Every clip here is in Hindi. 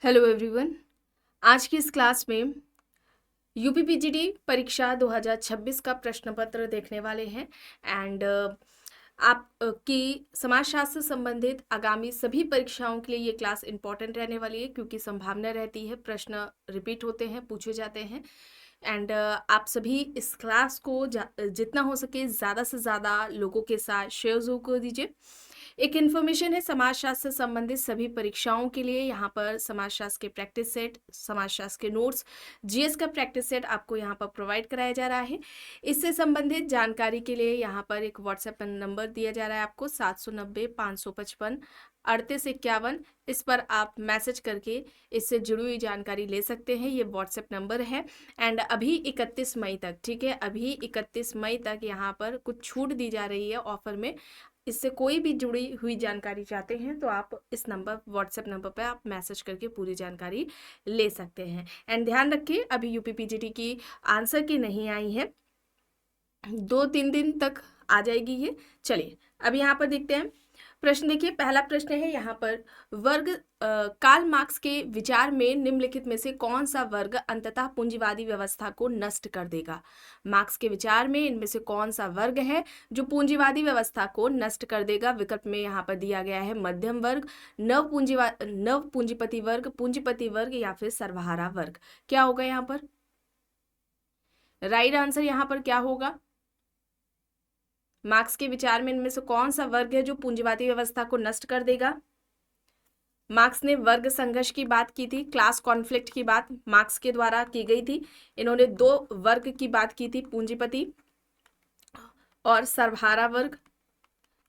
Hello everyone. आज की इस क्लास में यूपीपीजीडी परीक्षा 2026 का प्रश्न पत्र देखने वाले हैं एंड आप की समाजशास्त्र से संबंधित आगामी सभी परीक्षाओं के लिए ये क्लास इम्पॉर्टेंट रहने वाली है क्योंकि संभावना रहती है प्रश्न रिपीट होते हैं, पूछे जाते हैं एंड आप सभी इस क्लास को जितना हो सके ज़्यादा से ज़्यादा लोगों के साथ शेयर ज़रूर कर दीजिए। एक इन्फॉर्मेशन है समाजशास्त्र से संबंधित सभी परीक्षाओं के लिए यहाँ पर समाजशास्त्र के प्रैक्टिस सेट, समाजशास्त्र के नोट्स, जीएस का प्रैक्टिस सेट आपको यहाँ पर प्रोवाइड कराया जा रहा है। इससे संबंधित जानकारी के लिए यहाँ पर एक व्हाट्सएप नंबर दिया जा रहा है आपको 790-555-3851। इस पर आप मैसेज करके इससे जुड़ी हुई जानकारी ले सकते हैं। ये व्हाट्सएप नंबर है एंड अभी 31 मई तक, ठीक है, अभी 31 मई तक यहाँ पर कुछ छूट दी जा रही है ऑफर में। इससे कोई भी जुड़ी हुई जानकारी चाहते हैं तो आप इस नंबर व्हाट्सएप नंबर पर आप मैसेज करके पूरी जानकारी ले सकते हैं। एंड ध्यान रखिए अभी यूपीपीजीटी की आंसर की नहीं आई है, 2-3 दिन तक आ जाएगी ये। चलिए अब यहाँ पर देखते हैं प्रश्न। देखिए पहला प्रश्न है यहाँ पर, वर्ग कार्ल मार्क्स के विचार में निम्नलिखित में से कौन सा वर्ग अंततः पूंजीवादी व्यवस्था को नष्ट कर देगा। मार्क्स के विचार में इनमें से कौन सा वर्ग है जो पूंजीवादी व्यवस्था को नष्ट कर देगा। विकल्प में यहाँ पर दिया गया है मध्यम वर्ग, नव पूंजीपति वर्ग, पूंजीपति वर्ग या फिर सर्वहारा वर्ग। क्या होगा यहाँ पर राइट आंसर? यहाँ पर क्या होगा? मार्क्स के विचार में इनमें से कौन सा वर्ग है जो पूंजीवादी व्यवस्था को नष्ट कर देगा। मार्क्स ने वर्ग संघर्ष की बात की थी, क्लास कॉन्फ्लिक्ट की बात मार्क्स के द्वारा की गई थी। इन्होंने दो वर्ग की बात की थी, पूंजीपति और सर्वहारा वर्ग,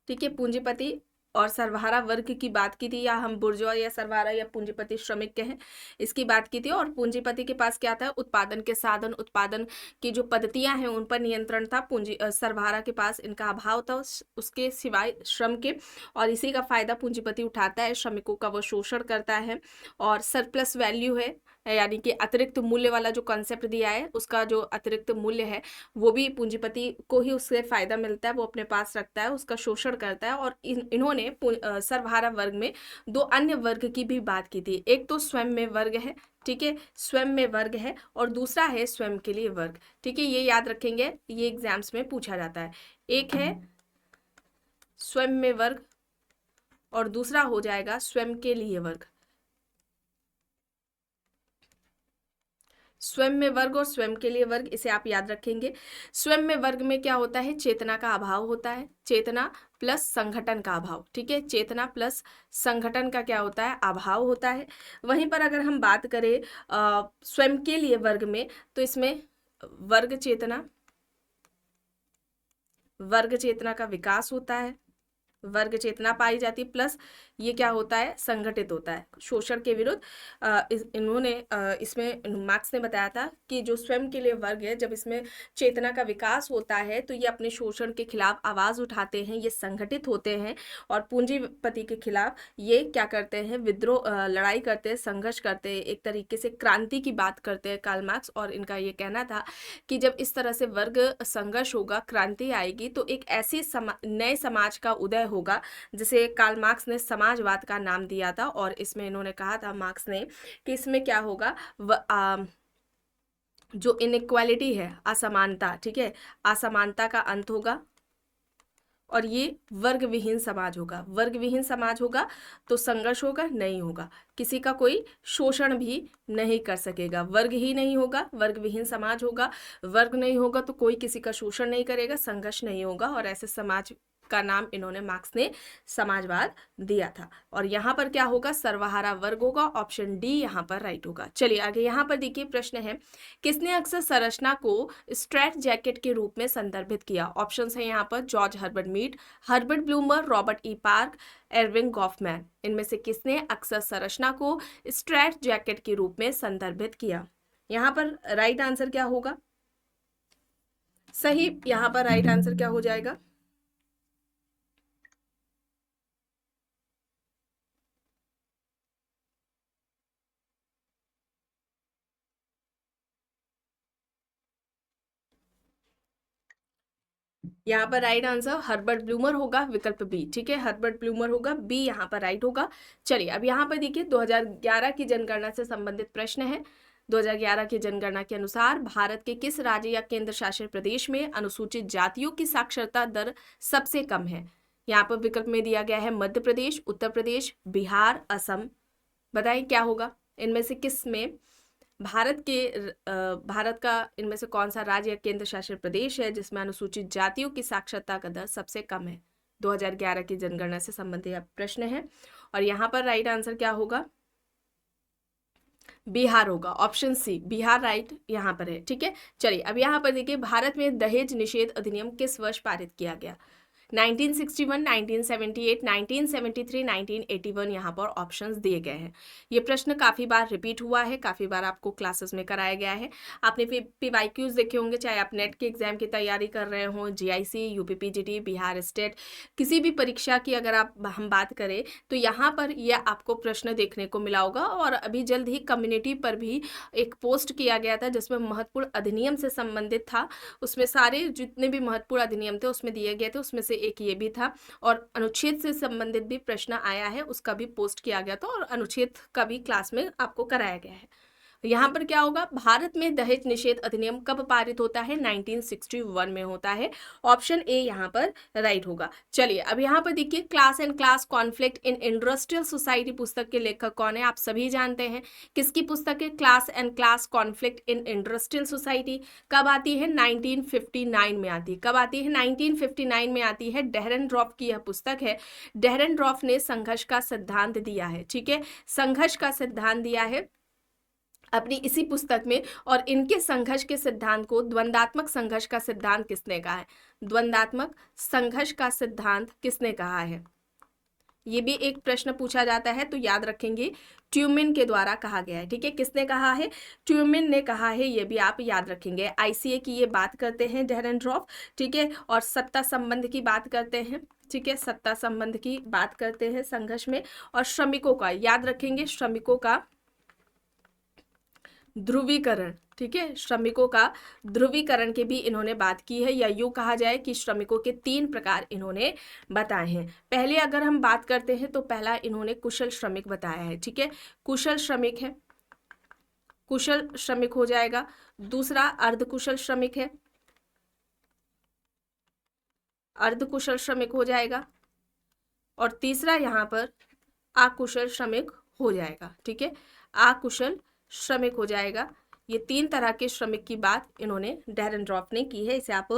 ठीक है, पूंजीपति और सर्वहारा वर्ग की बात की थी, या हम बुर्जुआ या सर्वहारा या पूंजीपति श्रमिक कहें, इसकी बात की थी। और पूंजीपति के पास क्या था? उत्पादन के साधन, उत्पादन की जो पद्धतियां हैं उन पर नियंत्रण था। सर्वहारा के पास इनका अभाव था, उसके सिवाय श्रम के, और इसी का फायदा पूंजीपति उठाता है, श्रमिकों का वो शोषण करता है। और सरप्लस वैल्यू है, यानी कि अतिरिक्त मूल्य वाला जो कॉन्सेप्ट दिया है, उसका जो अतिरिक्त मूल्य है वो भी पूंजीपति को ही उससे फायदा मिलता है, वो अपने पास रखता है, उसका शोषण करता है। और इन्होंने सर्वहारा वर्ग में दो अन्य वर्ग की भी बात की थी। एक तो स्वयं में वर्ग है, ठीक है, स्वयं में वर्ग है, और दूसरा है स्वयं के लिए वर्ग, ठीक है, ये याद रखेंगे, ये एग्जाम्स में पूछा जाता है। एक है स्वयं में वर्ग और दूसरा हो जाएगा स्वयं के लिए वर्ग। स्वयं में वर्ग और स्वयं के लिए वर्ग, इसे आप याद रखेंगे। स्वयं में वर्ग में क्या होता है? चेतना का अभाव होता है, चेतना प्लस संगठन का अभाव, ठीक है, चेतना प्लस संगठन का क्या होता है? अभाव होता है। वहीं पर अगर हम बात करें स्वयं के लिए वर्ग में, तो इसमें वर्ग चेतना का विकास होता है, वर्ग चेतना पाई जाती है, प्लस ये क्या होता है? संगठित होता है शोषण के विरुद्ध। इन्होंने इसमें मार्क्स ने बताया था कि जो स्वयं के लिए वर्ग है, जब इसमें चेतना का विकास होता है तो ये अपने शोषण के खिलाफ आवाज उठाते हैं, ये संगठित होते हैं, और पूंजीपति के खिलाफ ये क्या करते हैं? विद्रोह, लड़ाई करते हैं, संघर्ष करते हैं, एक तरीके से क्रांति की बात करते हैं कार्ल मार्क्स। और इनका ये कहना था कि जब इस तरह से वर्ग संघर्ष होगा, क्रांति आएगी, तो एक ऐसी नए समाज का उदय होगा जिसे कार्ल मार्क्स ने समाजवाद का नाम दिया था। और इसमें इन्होंने कहा था मार्क्स ने कि इसमें क्या होगा? जो इनइक्वालिटी है, असमानता, ठीक है, असमानता का अंत होगा, और ये वर्ग विहीन समाज होगा। वर्ग विहीन समाज होगा तो संघर्ष होगा नहीं होगा, किसी का कोई शोषण भी नहीं कर सकेगा। वर्ग ही नहीं होगा, वर्ग विहीन समाज होगा, वर्ग नहीं होगा तो कोई किसी का शोषण नहीं करेगा, संघर्ष नहीं होगा, और ऐसे समाज का नाम इन्होंने मार्क्स ने समाजवाद दिया था। और यहाँ पर क्या होगा? सर्वहारा वर्ग होगा, ऑप्शन डी यहाँ पर राइट होगा। चलिए आगे यहाँ पर देखिए प्रश्न है, किसने अक्सर संरचना को स्ट्रैट जैकेट के रूप में संदर्भित किया? ऑप्शंस है यहाँ पर George Herbert Mead, Herbert Blumer, Robert E Park, Erving Goffman. इनमें से किसने अक्सर संरचना को स्ट्रैट जैकेट के रूप में संदर्भित किया? यहाँ पर राइट आंसर क्या होगा? सही, यहाँ पर राइट आंसर क्या हो जाएगा? यहाँ पर राइट आंसर हर्बर्ट ब्लूमर होगा, विकल्प बी। ठीक है, हर्बर्ट ब्लूमर होगा, बी यहाँ पर राइट होगा। चलिए अब यहाँ पर देखिए 2011 की जनगणना से संबंधित प्रश्न है। 2011 की जनगणना के अनुसार भारत के किस राज्य या केंद्र शासित प्रदेश में अनुसूचित जातियों की साक्षरता दर सबसे कम है? यहाँ पर विकल्प में दिया गया है मध्य प्रदेश, उत्तर प्रदेश, बिहार, असम। बताएं क्या होगा इनमें से, किस में भारत का इनमें से कौन सा राज्य या केंद्र शासित प्रदेश है जिसमें अनुसूचित जातियों की साक्षरता का दर सबसे कम है? 2011 की जनगणना से संबंधित प्रश्न है और यहाँ पर राइट आंसर क्या होगा? बिहार होगा, ऑप्शन सी बिहार राइट यहाँ पर है। ठीक है, चलिए अब यहाँ पर देखिए भारत में दहेज निषेध अधिनियम किस वर्ष पारित किया गया? 1961, 1978, 1973, 1981 यहाँ पर ऑप्शंस दिए गए हैं। ये प्रश्न काफ़ी बार रिपीट हुआ है, काफ़ी बार आपको क्लासेस में कराया गया है। आपने PYQs देखे होंगे, चाहे आप नेट के एग्जाम की तैयारी कर रहे हो, GIC, UPPGT, बिहार स्टेट, किसी भी परीक्षा की अगर हम बात करें तो यहाँ पर यह आपको प्रश्न देखने को मिला होगा। और अभी जल्द ही कम्युनिटी पर भी एक पोस्ट किया गया था जिसमें महत्वपूर्ण अधिनियम से संबंधित था। उसमें सारे जितने भी महत्वपूर्ण अधिनियम थे उसमें दिए गए थे, उसमें से एक ये भी था। और अनुच्छेद से संबंधित भी प्रश्न आया है, उसका भी पोस्ट किया गया था और अनुच्छेद का भी क्लास में आपको कराया गया है। यहाँ पर क्या होगा? भारत में दहेज निषेध अधिनियम कब पारित होता है? 1961 में होता है। ऑप्शन ए यहाँ पर राइट होगा। चलिए अब यहाँ पर देखिए class and class conflict in industrial society पुस्तक के लेखक कौन है? आप सभी जानते हैं। किसकी पुस्तक है? Class and class conflict in industrial society. कब आती है? 1959 में आती है। कब आती है? 1959 में आती है। डेहरनड्रॉफ की यह पुस्तक है। डेहरनड्रॉफ ने संघर्ष का सिद्धांत दिया है। ठीक है, संघर्ष का सिद्धांत दिया है अपनी इसी पुस्तक में। और इनके संघर्ष के सिद्धांत को द्वंदात्मक संघर्ष का सिद्धांत किसने कहा है? द्वंदात्मक संघर्ष का सिद्धांत किसने कहा है? ये भी एक प्रश्न पूछा जाता है, तो याद रखेंगे ट्यूमिन के द्वारा कहा गया है। ठीक है, किसने कहा है? ट्यूमिन ने कहा है, ये भी आप याद रखेंगे। ICA की ये बात करते हैं डेहरनड्रॉफ। ठीक है, और सत्ता संबंध की बात करते हैं। ठीक है, सत्ता संबंध की बात करते हैं संघर्ष में। और श्रमिकों का याद रखेंगे, श्रमिकों का ध्रुवीकरण। ठीक है, श्रमिकों का ध्रुवीकरण की भी इन्होंने बात की है, या यूं कहा जाए कि श्रमिकों के 3 प्रकार इन्होंने बताए हैं। पहले अगर हम बात करते हैं तो पहला इन्होंने कुशल श्रमिक बताया है। ठीक है, कुशल श्रमिक है, कुशल श्रमिक हो जाएगा। दूसरा अर्धकुशल श्रमिक है, अर्धकुशल श्रमिक हो जाएगा। और तीसरा यहाँ पर अकुशल श्रमिक हो जाएगा। ठीक है, अकुशल श्रमिक हो जाएगा। ये 3 तरह के श्रमिक की बात इन्होंने डेहरनड्रॉफ ने की है, इसे आप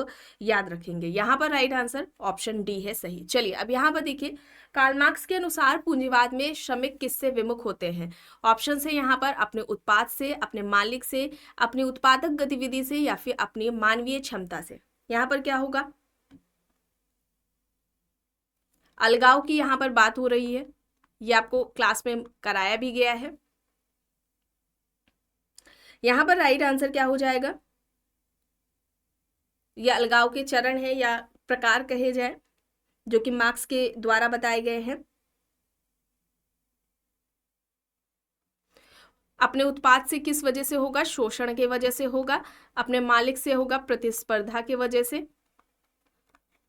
याद रखेंगे। यहाँ पर राइट आंसर ऑप्शन डी है सही। चलिए अब यहाँ पर देखिए कार्ल मार्क्स के अनुसार पूंजीवाद में श्रमिक किससे विमुख होते हैं? ऑप्शन है यहाँ पर अपने उत्पाद से, अपने मालिक से, अपनी उत्पादक गतिविधि से, या फिर अपनी मानवीय क्षमता से। यहाँ पर क्या होगा? अलगाव की यहाँ पर बात हो रही है, ये आपको क्लास में कराया भी गया है। यहाँ पर राइट आंसर क्या हो जाएगा? यह अलगाव के चरण है या प्रकार कहे जाए, जो कि मार्क्स के द्वारा बताए गए हैं। अपने उत्पाद से किस वजह से होगा? शोषण के वजह से होगा। अपने मालिक से होगा प्रतिस्पर्धा के वजह से।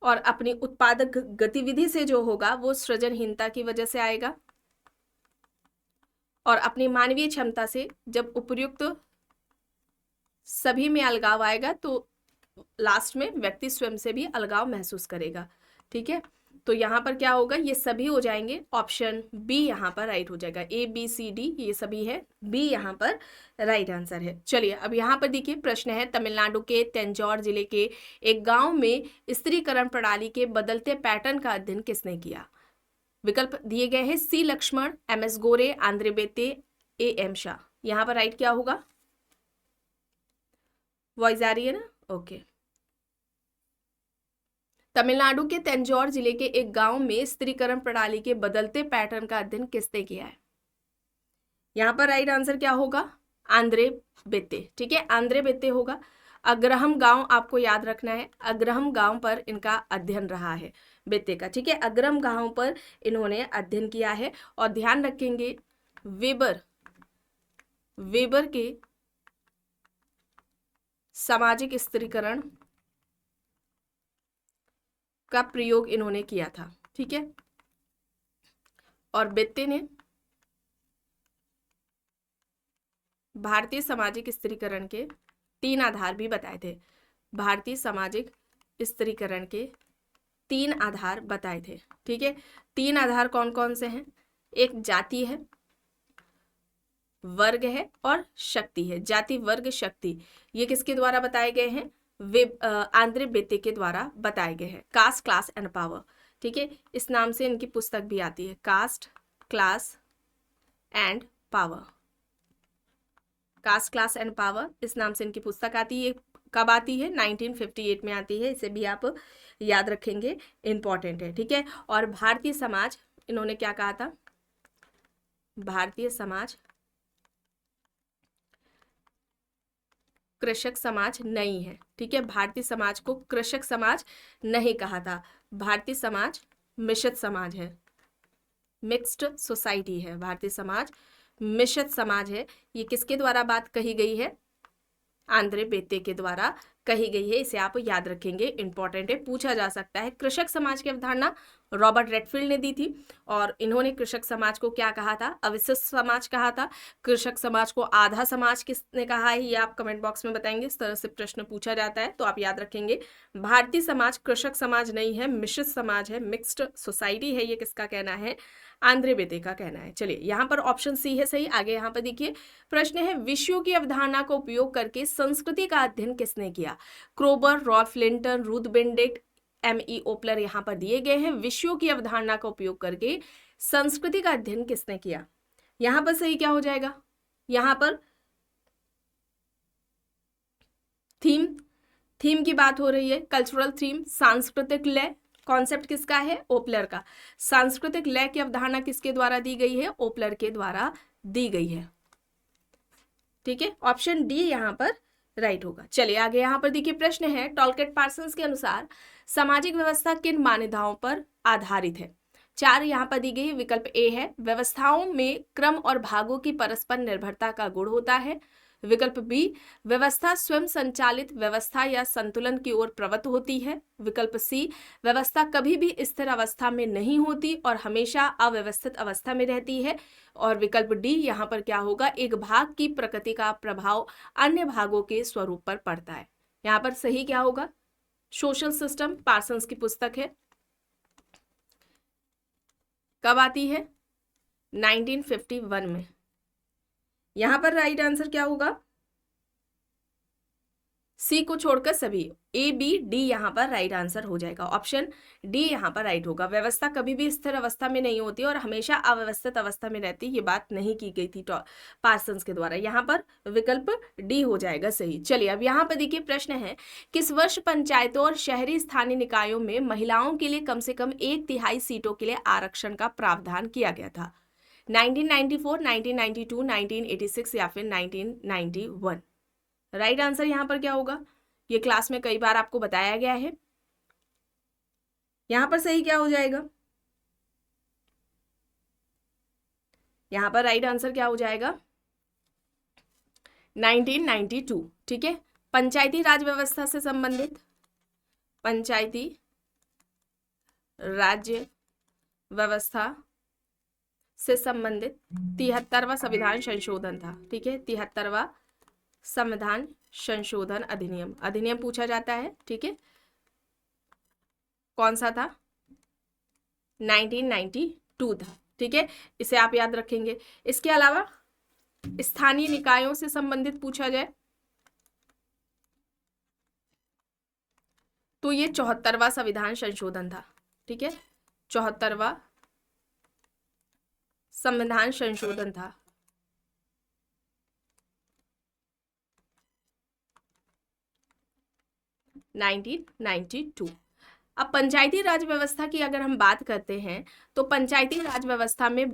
और अपनी उत्पादक गतिविधि से जो होगा वो सृजनहीनता की वजह से आएगा। और अपनी मानवीय क्षमता से जब उपयुक्त सभी में अलगाव आएगा तो लास्ट में व्यक्ति स्वयं से भी अलगाव महसूस करेगा। ठीक है, तो यहाँ पर क्या होगा? ये सभी हो जाएंगे। ऑप्शन बी यहाँ पर राइट हो जाएगा। ABCD ये सभी है, बी यहाँ पर राइट आंसर है। चलिए अब यहाँ पर देखिए प्रश्न है, तमिलनाडु के तंजौर जिले के एक गांव में स्त्रीकरण प्रणाली के बदलते पैटर्न का अध्ययन किसने किया? विकल्प दिए गए हैं C Lakshman, MS Gore, Andre बेते, AM Shah. यहाँ पर राइट क्या होगा? वॉइस आ रही है ना? ओके। तमिलनाडु के तंजौर जिले के एक गांव में स्त्रीकरण प्रणाली के बदलते पैटर्न का अध्ययन किसने किया है? यहाँ पर राइट आंसर क्या होगा? आंद्रे बेते। ठीक है, आंद्रे बेते होगा। अग्रहम गांव आपको याद रखना है, अग्रहम गांव पर इनका अध्ययन रहा है बेते का। ठीक है, अग्रहम गांव पर इन्होंने अध्ययन किया है। और ध्यान रखेंगे वेबर के सामाजिक स्त्रीकरण का प्रयोग इन्होंने किया था, ठीक है। और बेत्ते ने भारतीय सामाजिक स्त्रीकरण के 3 आधार भी बताए थे। भारतीय सामाजिक स्त्रीकरण के 3 आधार बताए थे, ठीक है। 3 आधार कौन कौन से हैं? एक जाति है, वर्ग है और शक्ति है। जाति, वर्ग, शक्ति, ये किसके द्वारा बताए गए हैं? आंद्रे बेत्ते के द्वारा बताए गए हैं। कास्ट, क्लास एंड पावर, ठीक है। इस नाम से इनकी पुस्तक भी आती है, caste, class and power. Caste, class and power, इस नाम से इनकी पुस्तक आती है। कब आती है? 1958 में आती है। इसे भी आप याद रखेंगे, इंपॉर्टेंट है, ठीक है। और भारतीय समाज, इन्होंने क्या कहा था? भारतीय समाज कृषक समाज नहीं है, ठीक है। भारतीय समाज को कृषक समाज नहीं कहा था। भारतीय समाज मिश्रित समाज है, मिक्स्ड सोसाइटी है। भारतीय समाज मिश्रित समाज है। ये किसके द्वारा बात कही गई है? आंद्रे बेत्ते के द्वारा कही गई है। इसे आप याद रखेंगे, इंपॉर्टेंट है, पूछा जा सकता है। कृषक समाज की अवधारणा रॉबर्ट रेडफील्ड ने दी थी और इन्होंने कृषक समाज को क्या कहा था? अविशिष्ट समाज कहा था। कृषक समाज को आधा समाज किसने कहा है? ये आप कमेंट बॉक्स में बताएंगे। इस तरह से प्रश्न पूछा जाता है, तो आप याद रखेंगे। भारतीय समाज कृषक समाज नहीं है, मिश्रित समाज है, मिक्स्ड सोसाइटी है। ये किसका कहना है? आंद्रे बेत्ते का कहना है। चलिए, यहाँ पर ऑप्शन सी है सही। आगे यहाँ पर देखिए, प्रश्न है, विषयों की अवधारणा का उपयोग करके संस्कृति का अध्ययन किसने किया? Kroeber, Ralph Linton, Ruth Benedict, M.E. Opler यहाँ पर दिए गए हैं। विषयों की अवधारणा का उपयोग करके संस्कृति का अध्ययन किसने किया? यहाँ पर सही क्या हो जाएगा? यहाँ पर थीम की बात हो रही है, कल्चरल थीम। सांस्कृतिक लय कॉन्सेप्ट किसका है? ओपलर का। सांस्कृतिक लय की अवधारणा किसके द्वारा दी गई है? ओपलर के द्वारा दी गई है, ठीक है। ऑप्शन डी यहाँ पर राइट होगा। चलिए आगे यहाँ पर देखिए, प्रश्न है, टॉलकेट पार्सन्स के अनुसार सामाजिक व्यवस्था किन मान्यताओं पर आधारित है? 4 यहाँ पर दी गई। विकल्प ए है, व्यवस्थाओं में क्रम और भागों की परस्पर निर्भरता का गुण होता है। विकल्प बी, व्यवस्था स्वयं संचालित व्यवस्था या संतुलन की ओर प्रवृत्त होती है। विकल्प सी, व्यवस्था कभी भी स्थिर अवस्था में नहीं होती और हमेशा अव्यवस्थित अवस्था में रहती है। और विकल्प डी यहाँ पर क्या होगा? एक भाग की प्रकृति का प्रभाव अन्य भागों के स्वरूप पर पड़ता है। यहाँ पर सही क्या होगा? सोशल सिस्टम, पार्सन्स की पुस्तक है। कब आती है? 1951 में। यहां पर राइट आंसर क्या होगा? सी को छोड़कर सभी, ए, बी, डी यहाँ पर राइट आंसर हो जाएगा। ऑप्शन डी यहाँ पर राइट होगा। व्यवस्था कभी भी स्थिर अवस्था में नहीं होती और हमेशा अव्यवस्थित अवस्था में रहती, ये बात नहीं की गई थी पार्सन्स के द्वारा। यहाँ पर विकल्प डी हो जाएगा सही। चलिए अब यहाँ पर देखिए, प्रश्न है, किस वर्ष पंचायतों और शहरी स्थानीय निकायों में महिलाओं के लिए कम से कम 1/3 सीटों के लिए आरक्षण का प्रावधान किया गया था? 1994, 1992, 1986 या फिर 1991? राइट आंसर यहां पर क्या होगा? ये क्लास में कई बार आपको बताया गया है। यहां पर सही क्या हो जाएगा? यहां पर राइट आंसर क्या हो जाएगा? 1992, ठीक है। पंचायती राज व्यवस्था से संबंधित, पंचायती राज्य व्यवस्था से संबंधित 73वां संविधान संशोधन था, ठीक है। 73वां संविधान संशोधन अधिनियम पूछा जाता है, ठीक है। कौन सा था? 1992 था, ठीक है। इसे आप याद रखेंगे। इसके अलावा स्थानीय निकायों से संबंधित पूछा जाए तो ये 74वां संविधान संशोधन था, ठीक है। 74वां संविधान संशोधन था। 1992। अब पंचायती राज व्यवस्था की अगर हम बात करते हैं तो पंचायती राज व्यवस्था में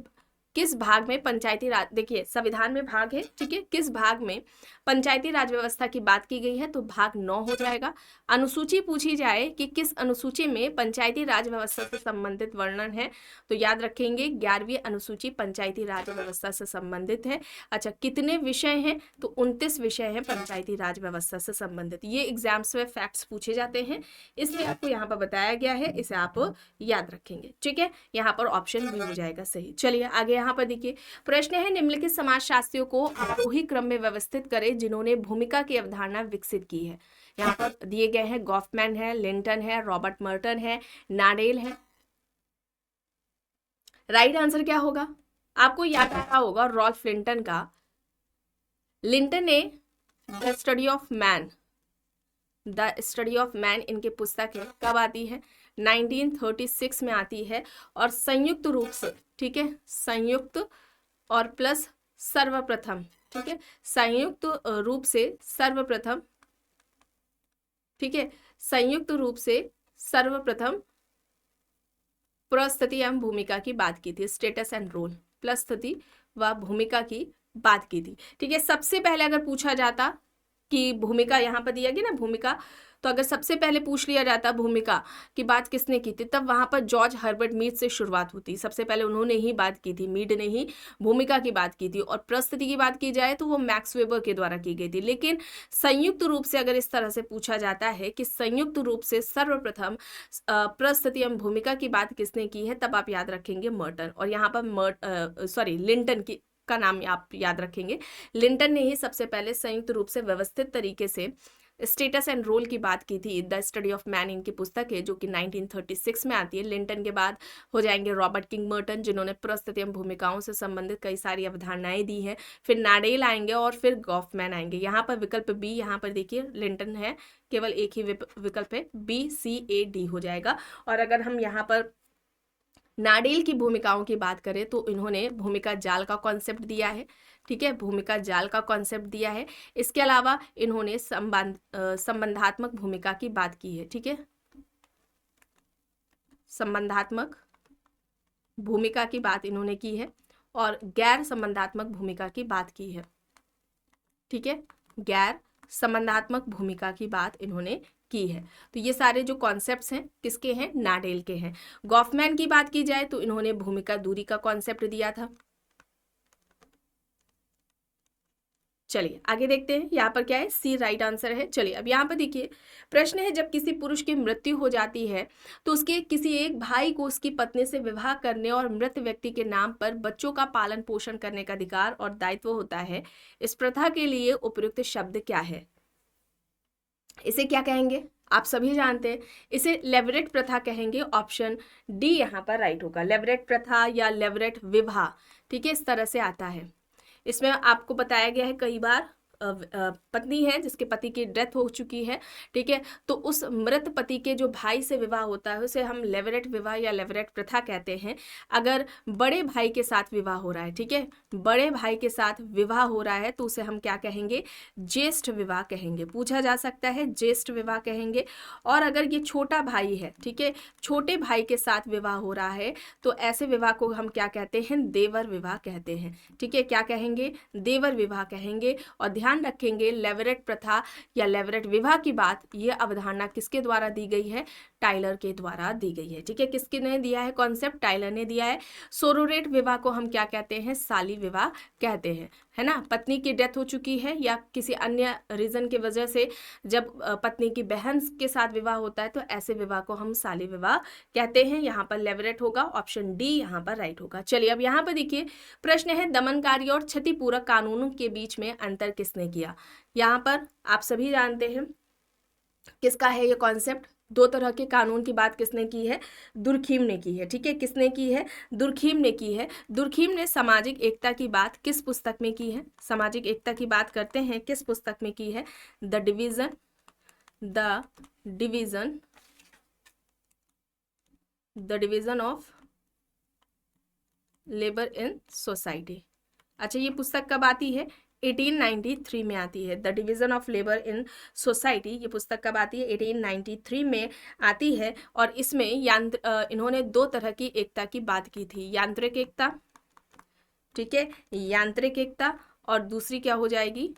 किस भाग में पंचायती राज, देखिए संविधान में भाग है, ठीक है, किस भाग में पंचायती राज व्यवस्था की बात की गई है, तो भाग 9 हो जाएगा। अनुसूची पूछी जाए कि किस अनुसूची में पंचायती राज व्यवस्था से संबंधित वर्णन है, तो याद रखेंगे 11वीं अनुसूची पंचायती राज व्यवस्था से संबंधित है। अच्छा, कितने विषय हैं, तो 29 विषय हैं पंचायती राज व्यवस्था से संबंधित। ये एग्जाम्स में फैक्ट्स पूछे जाते हैं, इसलिए आपको यहाँ पर बताया गया है, इसे आप याद रखेंगे, ठीक है। यहाँ पर ऑप्शन बी हो जाएगा सही। चलिए आगे यहाँ पर देखिए, प्रश्न है निम्नलिखित समाजशास्त्रियों को आरोही क्रम में व्यवस्थित करें जिन्होंने भूमिका की अवधारणा विकसित की है। यहाँ पर दिए गए हैं गॉफमैन है, लिंटन है, रॉबर्ट मर्टन है, नाडेल है। राइट आंसर क्या होगा, आपको याद आ रहा होगा रॉल्फ लिंटन का। लिंटन ने the study of man, the study of man इनकी पुस्तक है, कब आती है, 1936 में आती है, और संयुक्त रूप से, ठीक है, संयुक्त और प्लस सर्वप्रथम, ठीक है, संयुक्त रूप से सर्वप्रथम, ठीक है, संयुक्त रूप से सर्वप्रथम प्रस्थिति एवं भूमिका की बात की थी, स्टेटस एंड रोल, प्रस्थिति व भूमिका की बात की थी, ठीक है। सबसे पहले अगर पूछा जाता कि भूमिका, यहाँ पर दिया गया ना भूमिका, तो अगर सबसे पहले पूछ लिया जाता भूमिका की बात किसने की थी, तब वहां पर जॉर्ज हर्बर्ट मीड से शुरुआत होती। सबसे पहले उन्होंने ही बात की थी, मीड ने ही भूमिका की बात की थी। और प्रस्थिति की बात की जाए तो वो मैक्स वेबर के द्वारा की गई थी। लेकिन संयुक्त रूप से अगर इस तरह से पूछा जाता है कि संयुक्त रूप से सर्वप्रथम प्रस्थिति एवं भूमिका की बात किसने की है, तब आप याद रखेंगे मर्टन। और यहाँ पर लिंटन की का नाम आप याद रखेंगे। लिंटन ने ही सबसे पहले संयुक्त रूप से व्यवस्थित तरीके से स्टेटस एंड रोल की बात की थी। द स्टडी ऑफ मैन इनकी पुस्तक है, जो कि 1936 में आती है। लिंटन के बाद हो जाएंगे रॉबर्ट किंग मर्टन, जिन्होंने प्रस्थिति एवं भूमिकाओं से संबंधित कई सारी अवधारणाएं दी हैं। फिर नाडेल आएंगे और फिर गॉफमैन आएंगे। यहाँ पर विकल्प बी, यहाँ पर देखिए लिंटन है, केवल एक ही विकल्प है, BCAD हो जाएगा। और अगर हम यहाँ पर नाडेल की भूमिकाओं की बात करें तो इन्होंने भूमिका जाल का कॉन्सेप्ट दिया है, ठीक है, भूमिका जाल का कॉन्सेप्ट दिया है। इसके अलावा इन्होंने संबंधात्मक भूमिका की बात की है, ठीक है, संबंधात्मक भूमिका की बात इन्होंने की है और गैर संबंधात्मक भूमिका की बात की है, ठीक है, गैर संबंधात्मक भूमिका की बात इन्होंने की है। तो ये सारे जो कॉन्सेप्ट्स हैं किसके हैं, नाडेल के हैं। गॉफमैन की बात की जाए तो इन्होंने भूमिका दूरी का कॉन्सेप्ट दिया था। चलिए आगे देखते हैं, यहाँ पर क्या है, सी राइट आंसर है। चलिए अब यहाँ पर देखिए, प्रश्न है जब किसी पुरुष की मृत्यु हो जाती है तो उसके किसी एक भाई को उसकी पत्नी से विवाह करने और मृत व्यक्ति के नाम पर बच्चों का पालन पोषण करने का अधिकार और दायित्व होता है। इस प्रथा के लिए उपयुक्त शब्द क्या है, इसे क्या कहेंगे, आप सभी जानते हैं, इसे लेवरेट प्रथा कहेंगे। ऑप्शन डी यहाँ पर राइट होगा, लेवरेट प्रथा या लेवरेट विवाह, ठीक है, इस तरह से आता है। इसमें आपको बताया गया है कई बार पत्नी है जिसके पति की डेथ हो चुकी है, ठीक है, तो उस मृत पति के जो भाई से विवाह होता है उसे हम लेवरेट विवाह या लेवरेट प्रथा कहते हैं। अगर बड़े भाई के साथ विवाह हो रहा है, ठीक है, बड़े भाई के साथ विवाह हो रहा है तो उसे हम क्या कहेंगे, ज्येष्ठ विवाह कहेंगे। पूछा जा सकता है, ज्येष्ठ विवाह कहेंगे। और अगर ये छोटा भाई है, ठीक है, छोटे भाई के साथ विवाह हो रहा है तो ऐसे विवाह को हम क्या कहते हैं, देवर विवाह कहते हैं, ठीक है, क्या कहेंगे, देवर विवाह कहेंगे। और ध्यान रखेंगे लेवरेट प्रथा या लेवरेट विवाह की बात, ये अवधारणा किसके द्वारा दी गई है, टाइलर के द्वारा दी गई है, ठीक है, किसके ने दिया है कॉन्सेप्ट, टाइलर ने दिया है। सोरोरेट विवाह को हम क्या कहते हैं, साली विवाह कहते हैं, है ना। पत्नी की डेथ हो चुकी है या किसी अन्य रीजन की वजह से जब पत्नी की बहन के साथ विवाह होता है तो ऐसे विवाह को हम साली विवाह कहते हैं। यहाँ पर लेवरेट होगा, ऑप्शन डी यहाँ पर राइट होगा। चलिए अब यहाँ पर देखिए, प्रश्न है दमनकारी और क्षतिपूरक कानूनों के बीच में अंतर किसने किया। यहाँ पर आप सभी जानते हैं किसका है ये कॉन्सेप्ट, दो तरह के कानून की बात किसने की है, दुर्खीम ने की है, ठीक है, किसने की है, दुर्खीम ने की है। दुर्खीम ने सामाजिक एकता की बात किस पुस्तक में की है, सामाजिक एकता की बात करते हैं किस पुस्तक में की है, the division of labour in society. अच्छा, ये पुस्तक कब आती है, 1893 में आती है। The division of labour in society, ये पुस्तक कब आती है, 1893 में आती है। और इसमें इन्होंने दो तरह की एकता की बात की थी, यांत्रिक एकता ठीक है, यांत्रिक एकता, और दूसरी क्या हो जाएगी,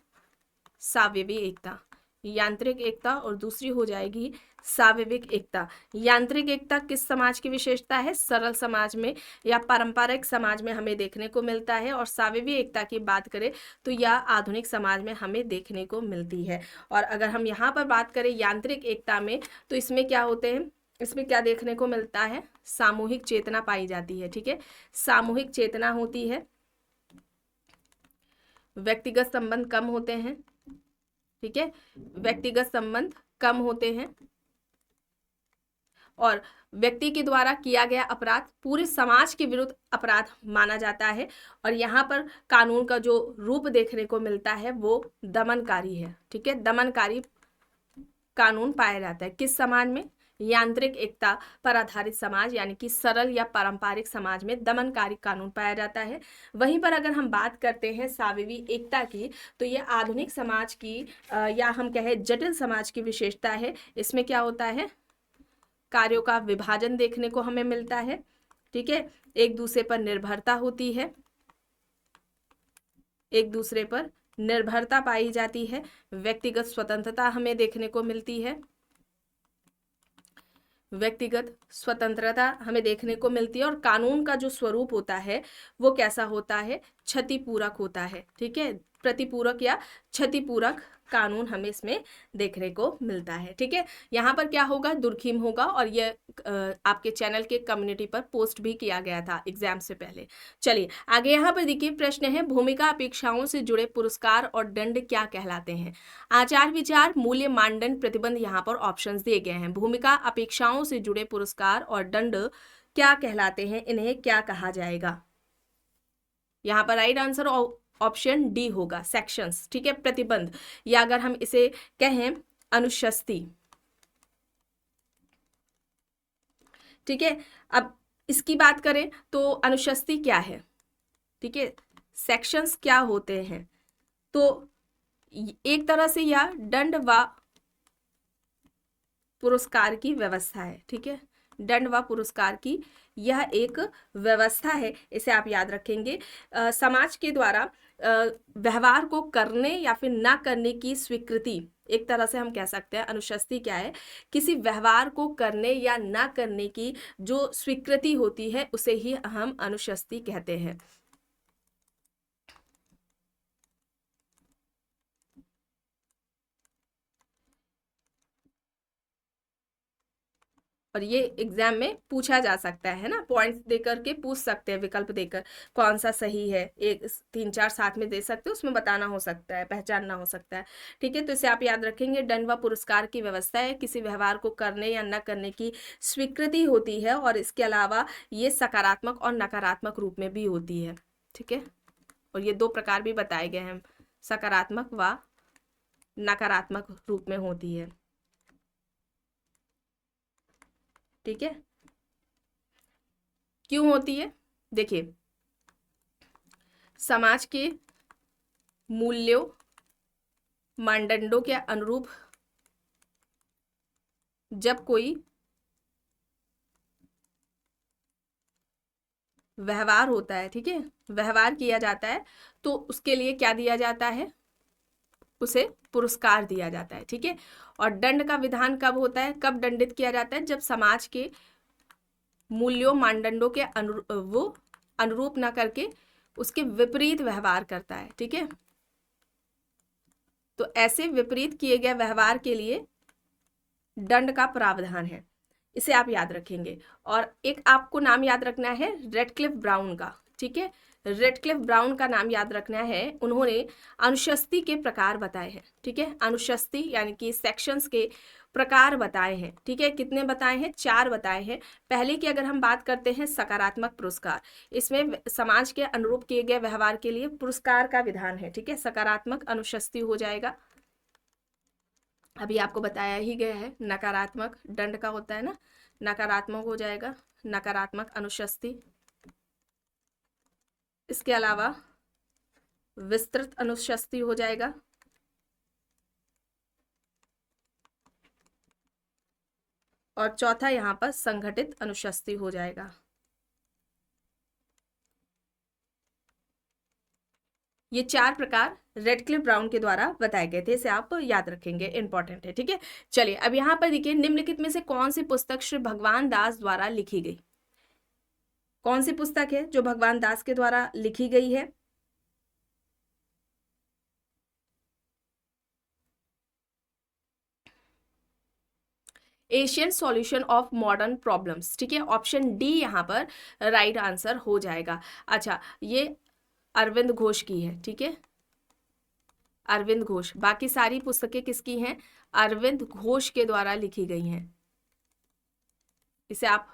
सावयवी एकता। यांत्रिक एकता और दूसरी हो जाएगी सावयविक एकता। यांत्रिक एकता किस समाज की विशेषता है, सरल समाज में या पारंपरिक समाज में हमें देखने को मिलता है, और सावयवी एकता की बात करें तो यह आधुनिक समाज में हमें देखने को मिलती है। और अगर हम यहाँ पर बात करें यांत्रिक एकता में, तो इसमें क्या होते हैं, इसमें क्या देखने को मिलता है, सामूहिक चेतना पाई जाती है। ठीक है, सामूहिक चेतना होती है, व्यक्तिगत संबंध कम होते हैं। ठीक है, व्यक्तिगत संबंध कम होते हैं, और व्यक्ति के द्वारा किया गया अपराध पूरे समाज के विरुद्ध अपराध माना जाता है। और यहाँ पर कानून का जो रूप देखने को मिलता है वो दमनकारी है। ठीक है, दमनकारी कानून पाया जाता है किस समाज में, यांत्रिक एकता पर आधारित समाज यानी कि सरल या पारंपरिक समाज में दमनकारी कानून पाया जाता है। वहीं पर अगर हम बात करते हैं सावयवी एकता की, तो ये आधुनिक समाज की या हम कहें जटिल समाज की विशेषता है। इसमें क्या होता है, कार्यों का विभाजन देखने को हमें मिलता है। ठीक है, एक दूसरे पर निर्भरता होती है, एक दूसरे पर निर्भरता पाई जाती है, व्यक्तिगत स्वतंत्रता हमें देखने को मिलती है, व्यक्तिगत स्वतंत्रता हमें देखने को मिलती है। और कानून का जो स्वरूप होता है वो कैसा होता है, क्षतिपूरक होता है। ठीक है, प्रतिपूरक या क्षतिपूरक कानून हमें इसमें देखने को मिलता है। ठीक है, यहाँ पर क्या होगा, दुर्खिम होगा, और ये आपके चैनल के कम्युनिटी पर पोस्ट भी किया गया था एग्जाम से पहले। चलिए आगे यहाँ पर देखिए, प्रश्न है भूमिका अपेक्षाओं से जुड़े पुरस्कार और दंड क्या कहलाते हैं। आचार विचार, मूल्य, मानदंड, प्रतिबंध, यहाँ पर ऑप्शंस दिए गए हैं। भूमिका अपेक्षाओं से जुड़े पुरस्कार और दंड क्या कहलाते हैं, इन्हें क्या कहा जाएगा। यहाँ पर राइट आंसर ऑप्शन डी होगा, सेक्शंस। ठीक है, प्रतिबंध, या अगर हम इसे कहें अनुशस्ति। ठीक है, अब इसकी बात करें तो अनुशस्ति क्या है, ठीक है, सेक्शंस क्या होते हैं, तो एक तरह से यह दंड व पुरस्कार की व्यवस्था है। ठीक है, दंड व पुरस्कार की यह एक व्यवस्था है, इसे आप याद रखेंगे। समाज के द्वारा व्यवहार को करने या फिर ना करने की स्वीकृति, एक तरह से हम कह सकते हैं अनुशस्ति क्या है, किसी व्यवहार को करने या ना करने की जो स्वीकृति होती है उसे ही हम अनुशस्ति कहते हैं। और ये एग्जाम में पूछा जा सकता है ना, पॉइंट्स देकर के पूछ सकते हैं, विकल्प देकर कौन सा सही है, एक 3-4 साथ में दे सकते हो, उसमें बताना हो सकता है, पहचानना हो सकता है। ठीक है, तो इसे आप याद रखेंगे, दंड व पुरस्कार की व्यवस्था है, किसी व्यवहार को करने या न करने की स्वीकृति होती है, और इसके अलावा ये सकारात्मक और नकारात्मक रूप में भी होती है। ठीक है, और ये 2 प्रकार भी बताए गए हैं, सकारात्मक व नकारात्मक रूप में होती है। ठीक है, क्यों होती है, देखिए समाज के मूल्यों मानदंडों के अनुरूप जब कोई व्यवहार होता है, ठीक है, व्यवहार किया जाता है, तो उसके लिए क्या दिया जाता है, उसे पुरस्कार दिया जाता है। ठीक है, और दंड का विधान कब होता है, कब दंडित किया जाता है, जब समाज के मूल्यों मानदंडों के वो अनुरूप ना करके उसके विपरीत व्यवहार करता है। ठीक है, तो ऐसे विपरीत किए गए व्यवहार के लिए दंड का प्रावधान है, इसे आप याद रखेंगे। और एक आपको नाम याद रखना है रेडक्लिफ ब्राउन का। ठीक है, रेडक्लिफ ब्राउन का नाम याद रखना है, उन्होंने अनुशस्ति के प्रकार बताए हैं। ठीक है, अनुशस्ति यानी कि सेक्शंस के प्रकार बताए हैं। ठीक है, कितने बताए हैं, 4 बताए हैं। पहले की अगर हम बात करते हैं सकारात्मक पुरस्कार, इसमें समाज के अनुरूप किए गए व्यवहार के लिए पुरस्कार का विधान है। ठीक है, सकारात्मक अनुशस्ति हो जाएगा, अभी आपको बताया ही गया है। नकारात्मक दंड का होता है ना, नकारात्मक हो जाएगा, नकारात्मक अनुशस्ति। इसके अलावा विस्तृत अनुशस्ति हो जाएगा, और चौथा यहाँ पर संगठित अनुशस्ति हो जाएगा। ये 4 प्रकार रेडक्लिफ ब्राउन के द्वारा बताए गए थे, इसे आप याद रखेंगे, इंपॉर्टेंट है, ठीक है। चलिए अब यहाँ पर देखिए, निम्नलिखित में से कौन सी पुस्तक श्री भगवान दास द्वारा लिखी गई? कौन सी पुस्तक है जो भगवान दास के द्वारा लिखी गई है? Asian solution of modern problems, ठीक है, ऑप्शन डी यहाँ पर राइट आंसर हो जाएगा। अच्छा, ये अरविंद घोष की है, ठीक है, अरविंद घोष। बाकी सारी पुस्तकें किसकी हैं? अरविंद घोष के द्वारा लिखी गई हैं, इसे आप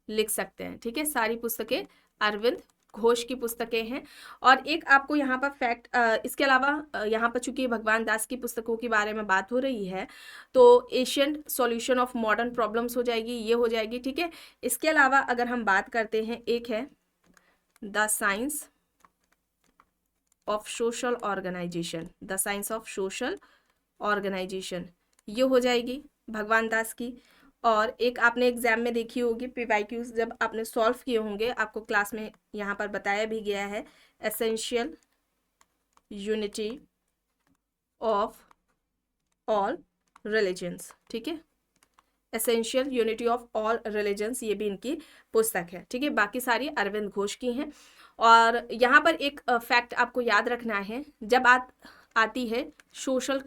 लिख सकते हैं, ठीक है। सारी पुस्तकें अरविंद घोष की पुस्तकें हैं। और एक आपको यहाँ पर फैक्ट, इसके अलावा यहाँ पर चूंकि भगवान दास की पुस्तकों के बारे में बात हो रही है, तो Asian solution of modern problems हो जाएगी, ये हो जाएगी, ठीक है। इसके अलावा अगर हम बात करते हैं, एक है the science of social organisation, the science of social organisation, ये हो जाएगी भगवान दास की। और एक आपने एग्जाम में देखी होगी, पीवाईक्यूज जब आपने सॉल्व किए होंगे, आपको क्लास में यहाँ पर बताया भी गया है, essential unity of all religions, ठीक है, essential unity of all religions, ये भी इनकी पुस्तक है, ठीक है। बाकी सारी अरविंद घोष की हैं। और यहाँ पर एक फैक्ट आपको याद रखना है, जब आती है सोशल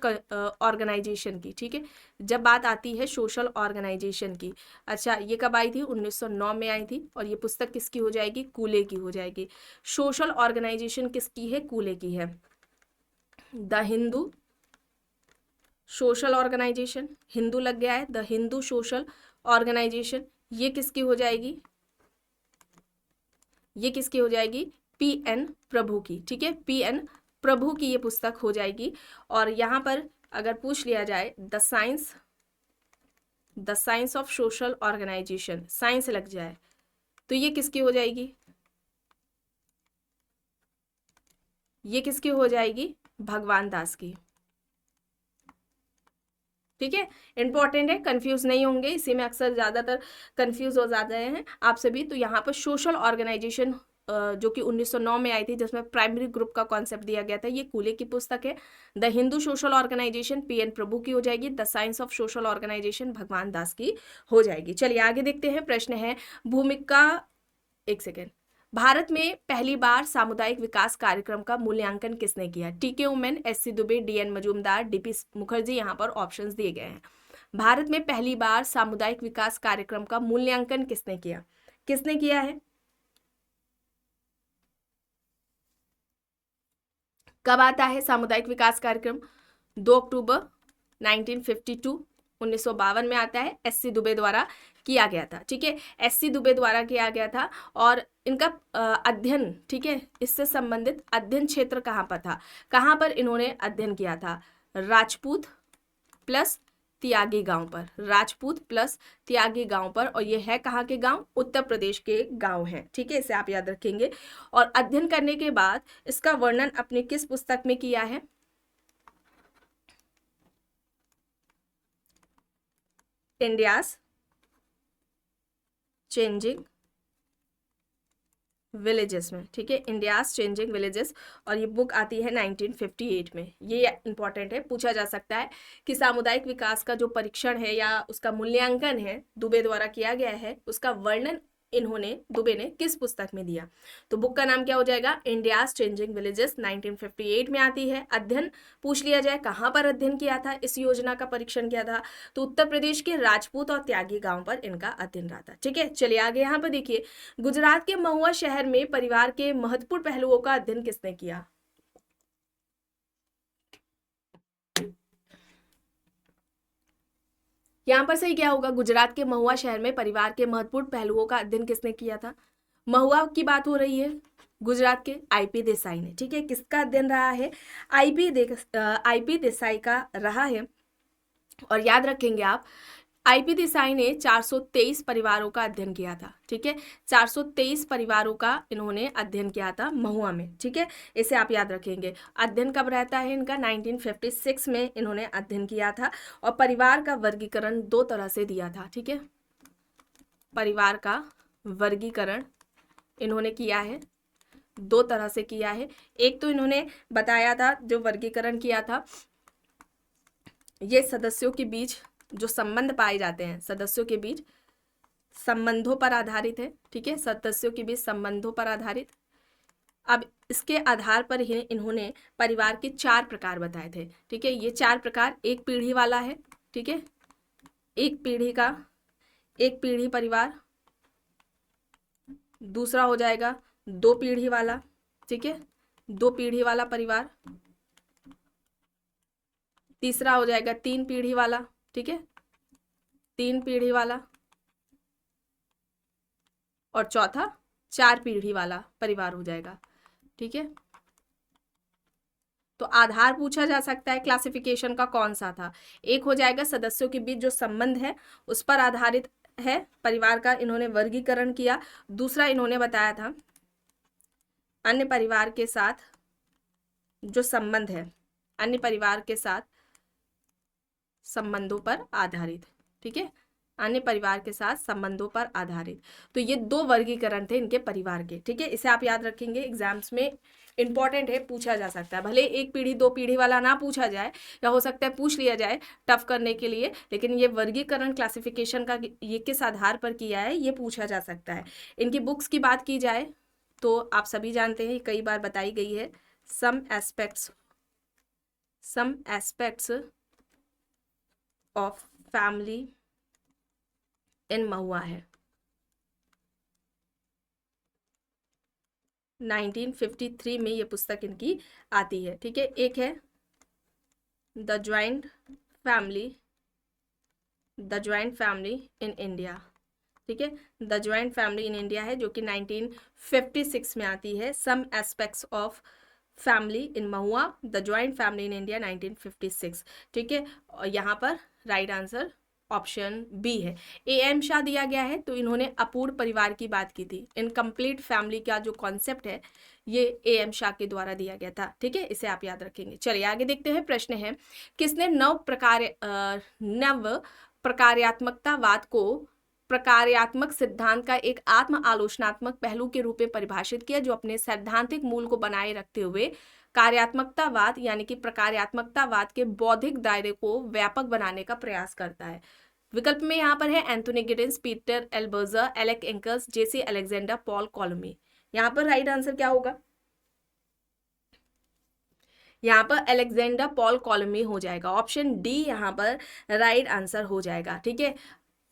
ऑर्गेनाइजेशन की, ठीक है, जब बात आती है सोशल ऑर्गेनाइजेशन की, अच्छा ये कब आई थी? 1909 में आई थी। और ये पुस्तक किसकी हो जाएगी? कूले की हो जाएगी। सोशल ऑर्गेनाइजेशन किसकी है? कूले की है। The Hindu social organisation, Hindu लग गया है, द हिंदू सोशल ऑर्गेनाइजेशन, ये किसकी हो जाएगी? ये किसकी हो जाएगी? पी.एन. प्रभु की, ठीक है, पी.एन. प्रभु की ये पुस्तक हो जाएगी। और यहाँ पर अगर पूछ लिया जाए the science of social organisation, science लग जाए, तो ये किसकी हो जाएगी? ये किसकी हो जाएगी? भगवान दास की, ठीक है। इंपॉर्टेंट है, कंफ्यूज नहीं होंगे, इसी में अक्सर ज्यादातर कंफ्यूज हो जाते हैं आप सभी। तो यहाँ पर सोशल ऑर्गेनाइजेशन जो कि 1909 में आई थी, जिसमें प्राइमरी ग्रुप का कॉन्सेप्ट दिया गया था, ये कूले की पुस्तक है। The Hindu social organization P N. Prabhu की हो जाएगी। The science of social organization Bhagwan Das की हो जाएगी। चलिए आगे देखते हैं। प्रश्न है भूमिका, एक सेकेंड, भारत में पहली बार सामुदायिक विकास कार्यक्रम का मूल्यांकन किसने किया? T K. Oommen, S C. Dube, D N. Majumdar, D P. Mukherjee, यहाँ पर ऑप्शंस दिए गए हैं। भारत में पहली बार सामुदायिक विकास कार्यक्रम का मूल्यांकन किसने किया? किसने किया है? कब आता है सामुदायिक विकास कार्यक्रम? 2 अक्टूबर 1952, 1952 में आता है। एस.सी. दुबे द्वारा किया गया था, ठीक है, एस.सी. दुबे द्वारा किया गया था। और इनका अध्ययन, ठीक है, इससे संबंधित अध्ययन क्षेत्र कहाँ पर था? कहाँ पर इन्होंने अध्ययन किया था? राजपूत प्लस त्यागी गांव पर, राजपूत प्लस त्यागी गांव पर। और ये है कहाँ के गांव? उत्तर प्रदेश के गांव हैं, ठीक है, इसे आप याद रखेंगे। और अध्ययन करने के बाद इसका वर्णन अपने किस पुस्तक में किया है? इंडियाज चेंजिंग विलेजेस में, ठीक है, इंडियाज चेंजिंग विलेजेस। और ये बुक आती है 1958 में। ये इंपॉर्टेंट है, पूछा जा सकता है कि सामुदायिक विकास का जो परीक्षण है या उसका मूल्यांकन है दुबे द्वारा किया गया है, उसका वर्णन इन्होंने, दुबे ने, किस पुस्तक में दिया? तो बुक का नाम क्या हो जाएगा? इंडियाज चेंजिंग विलेजेस, 1958 में आती है। अध्ययन पूछ लिया जाए, कहाँ पर अध्ययन किया था, इस योजना का परीक्षण किया था? तो उत्तर प्रदेश के राजपूत और त्यागी गांव पर इनका अध्ययन रहा था, ठीक है। चलिए आगे यहाँ पर देखिए, गुजरात के महुआ शहर में परिवार के महत्वपूर्ण पहलुओं का अध्ययन किसने किया? यहाँ पर सही क्या होगा? गुजरात के महुआ शहर में परिवार के महत्वपूर्ण पहलुओं का अध्ययन किसने किया था? महुआ की बात हो रही है, गुजरात के आई.पी. देसाई ने, ठीक है। किसका अध्ययन रहा है? आई.पी. देसाई का रहा है। और याद रखेंगे आप, आई.पी. देसाई ने 423 परिवारों का अध्ययन किया था, ठीक है, 423 परिवारों का इन्होंने अध्ययन किया था महुआ में, ठीक है, इसे आप याद रखेंगे। अध्ययन कब रहता है इनका? 1956 में इन्होंने अध्ययन किया था। और परिवार का वर्गीकरण 2 तरह से दिया था, ठीक है, परिवार का वर्गीकरण इन्होंने किया है दो तरह से किया है। एक तो इन्होंने बताया था, जो वर्गीकरण किया था, ये सदस्यों के बीच जो संबंध पाए जाते हैं, सदस्यों के बीच संबंधों पर आधारित है, ठीक है, सदस्यों के बीच संबंधों पर आधारित। अब इसके आधार पर ही इन्होंने परिवार के 4 प्रकार बताए थे, ठीक है। ये 4 प्रकार एक पीढ़ी वाला है, ठीक है, एक पीढ़ी परिवार। दूसरा हो जाएगा 2 पीढ़ी वाला, ठीक है, 2 पीढ़ी वाला परिवार। तीसरा हो जाएगा 3 पीढ़ी वाला, ठीक है, 3 पीढ़ी वाला। और चौथा 4 पीढ़ी वाला परिवार हो जाएगा, ठीक है। तो आधार पूछा जा सकता है क्लासिफिकेशन का कौन सा था। एक हो जाएगा सदस्यों के बीच जो संबंध है उस पर आधारित है परिवार का, इन्होंने वर्गीकरण किया। दूसरा इन्होंने बताया था अन्य परिवार के साथ जो संबंध है, अन्य परिवार के साथ संबंधों पर आधारित, ठीक है, अन्य परिवार के साथ संबंधों पर आधारित। तो ये 2 वर्गीकरण थे इनके परिवार के, ठीक है। इसे आप याद रखेंगे, एग्जाम्स में इंपॉर्टेंट है, पूछा जा सकता है। भले एक पीढ़ी 2 पीढ़ी वाला ना पूछा जाए, या हो सकता है पूछ लिया जाए टफ करने के लिए, लेकिन ये वर्गीकरण क्लासिफिकेशन का ये किस आधार पर किया है ये पूछा जा सकता है। इनकी बुक्स की बात की जाए तो आप सभी जानते हैं, कई बार बताई गई है, some aspects of family in महुआ है, 1953 में ये पुस्तक इनकी आती है, ठीक है। एक है the joint family in India, ठीक है, the joint family in India है, जो कि 1956 में आती है। Some aspects of family in Mahuva, the joint family in India, 1956, ठीक है। और यहाँ पर राइट आंसर ऑप्शन बी है। A.M. शाह दिया गया है, तो इन्होंने अपूर्ण परिवार की बात की थी। इनकम्प्लीट फैमिली का जो कॉन्सेप्ट है ये A.M. शाह के द्वारा दिया गया था, ठीक है, इसे आप याद रखेंगे। चलिए आगे देखते हैं। प्रश्न है, किसने नव प्रकार्यात्मकतावाद को प्रकार्यात्मक सिद्धांत का एक आत्म आलोचनात्मक पहलू के रूप में परिभाषित किया, जो अपने सैद्धांतिक मूल को बनाए रखते हुए कार्यात्मकतावाद यानी कि प्रकार्यात्मकतावाद के बौद्धिक दायरे को व्यापक बनाने का प्रयास करता है। विकल्प में यहाँ पर है Anthony Giddens, Peter L Berger, Alex Inkeles, J C Alexander, Paul Colomy. यहाँ पर राइट आंसर क्या होगा? यहाँ पर अलेक्जेंडर पॉल कॉलोमी हो जाएगा। ऑप्शन डी यहाँ पर राइट आंसर हो जाएगा, ठीक है।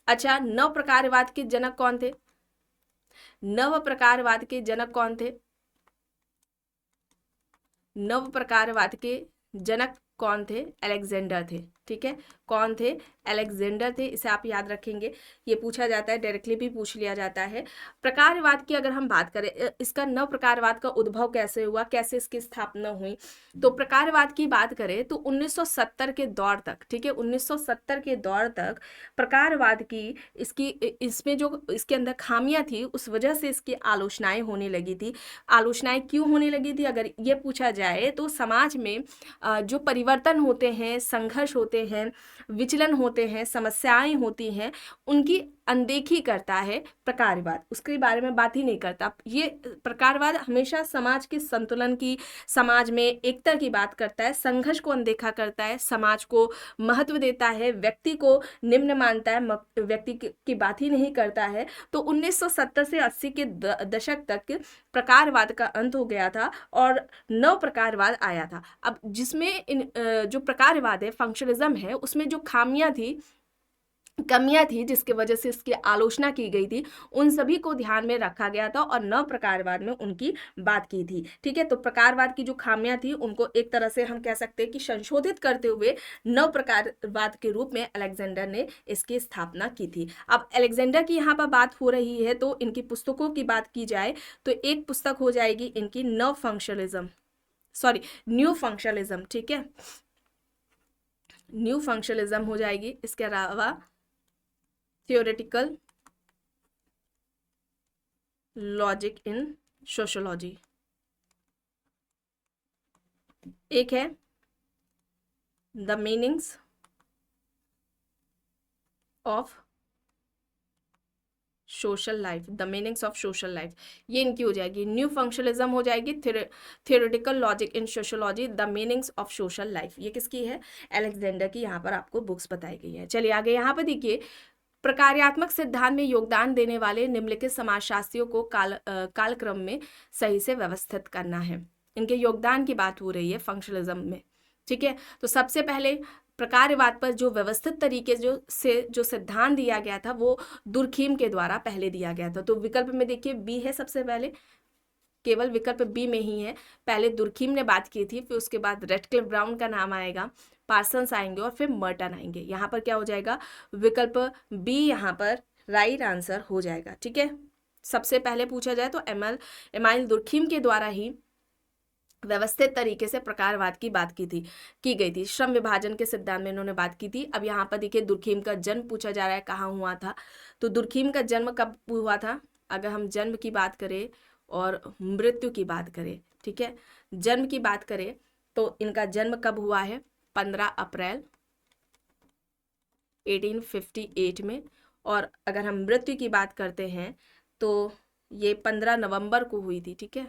अच्छा, नव प्रकारवाद के जनक कौन थे? नव प्रकारवाद के जनक कौन थे? नव प्रकारवाद के जनक कौन थे? अलेक्जेंडर थे, ठीक है। कौन थे? अलेक्जेंडर थे। इसे आप याद रखेंगे, ये पूछा जाता है, डायरेक्टली भी पूछ लिया जाता है। प्रकारवाद की अगर हम बात करें, इसका नव प्रकारवाद का उद्भव कैसे हुआ, कैसे इसकी स्थापना हुई, तो प्रकारवाद की बात करें तो 1970 के दौर तक, ठीक है, 1970 के दौर तक प्रकारवाद की इसमें जो इसके अंदर खामियां थी उस वजह से इसकी आलोचनाएं होने लगी थी। आलोचनाएं क्यों होने लगी थी अगर ये पूछा जाए तो समाज में जो परिवर्तन होते हैं, संघर्ष होते हैं, विचलन होते हैं, समस्याएं होती हैं, उनकी अनदेखी करता है प्रकारवाद, उसके बारे में बात ही नहीं करता। ये प्रकारवाद हमेशा समाज के संतुलन की, समाज में एकता की बात करता है, संघर्ष को अनदेखा करता है, समाज को महत्व देता है, व्यक्ति को निम्न मानता है, व्यक्ति की बात ही नहीं करता है। तो 1970 से 80 के दशक तक प्रकारवाद का अंत हो गया था और नव प्रकारवाद आया था। अब जिसमें जो प्रकारवाद है, फंक्शनलिज्म है, उसमें जो खामियां थी, कमियां थी, जिसकी वजह से इसकी आलोचना की गई थी, उन सभी को ध्यान में रखा गया था और नव प्रकारवाद में उनकी बात की थी, ठीक है। तो प्रकारवाद की जो खामियां थी उनको एक तरह से हम कह सकते हैं कि संशोधित करते हुए नव प्रकारवाद के रूप में अलेक्जेंडर ने इसकी स्थापना की थी। अब अलेक्जेंडर की यहाँ पर बात हो रही है तो इनकी पुस्तकों की बात की जाए तो एक पुस्तक हो जाएगी इनकी न्यू फंक्शनलिज्म, ठीक है, न्यू फंक्शनलिज्म हो जाएगी। इसके अलावा थियोरेटिकल लॉजिक इन सोशियोलॉजी एक है, the meanings of social life, the meanings of social life, ये इनकी हो जाएगी। न्यू फंक्शनलिज्म हो जाएगी theoretical logic in sociology, the meanings of social life, ये किसकी है, अलेक्जेंडर की यहाँ पर आपको बुक्स बताई गई है। चलिए आगे यहाँ पर देखिए, प्रकार्यात्मक सिद्धांत में योगदान देने वाले निम्नलिखित समाजशास्त्रियों को कालक्रम में सही से व्यवस्थित करना है। इनके योगदान की बात हो रही है फंक्शनलिज्म में, ठीक है। तो सबसे पहले प्रकार्यवाद पर जो व्यवस्थित तरीके जो सिद्धांत दिया गया था वो दुर्खीम के द्वारा पहले दिया गया था। तो विकल्प में देखिए बी है सबसे पहले, केवल विकल्प बी में ही है। पहले दुर्खीम ने बात की थी, फिर उसके बाद रेडक्लिफ ब्राउन का नाम आएगा, पार्सन्स आएंगे और फिर मर्टन आएंगे। यहाँ पर क्या हो जाएगा, विकल्प बी यहाँ पर राइट आंसर हो जाएगा, ठीक है। सबसे पहले पूछा जाए तो एमाइल दुर्खीम के द्वारा ही व्यवस्थित तरीके से प्रकारवाद की बात की गई थी। श्रम विभाजन के सिद्धांत में इन्होंने बात की थी। अब यहाँ पर देखिए दुर्खीम का जन्म पूछा जा रहा है, कहाँ हुआ था। तो दुर्खीम का जन्म कब हुआ था, अगर हम जन्म की बात करें और मृत्यु की बात करें, ठीक है, जन्म की बात करें तो इनका जन्म कब हुआ है, 15 अप्रैल 1858 में। और अगर हम मृत्यु की बात करते हैं तो ये 15 नवंबर को हुई थी, ठीक है,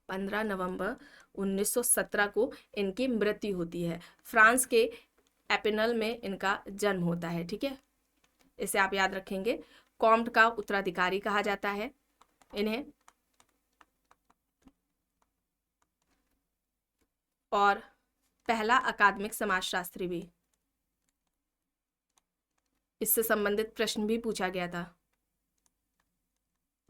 15 नवंबर 1917 को इनकी मृत्यु होती है। फ्रांस के एपिनल में इनका जन्म होता है, ठीक है, इसे आप याद रखेंगे। कॉम्ट का उत्तराधिकारी कहा जाता है इन्हें, और पहला अकादमिक समाजशास्त्री भी, इससे संबंधित प्रश्न भी पूछा गया था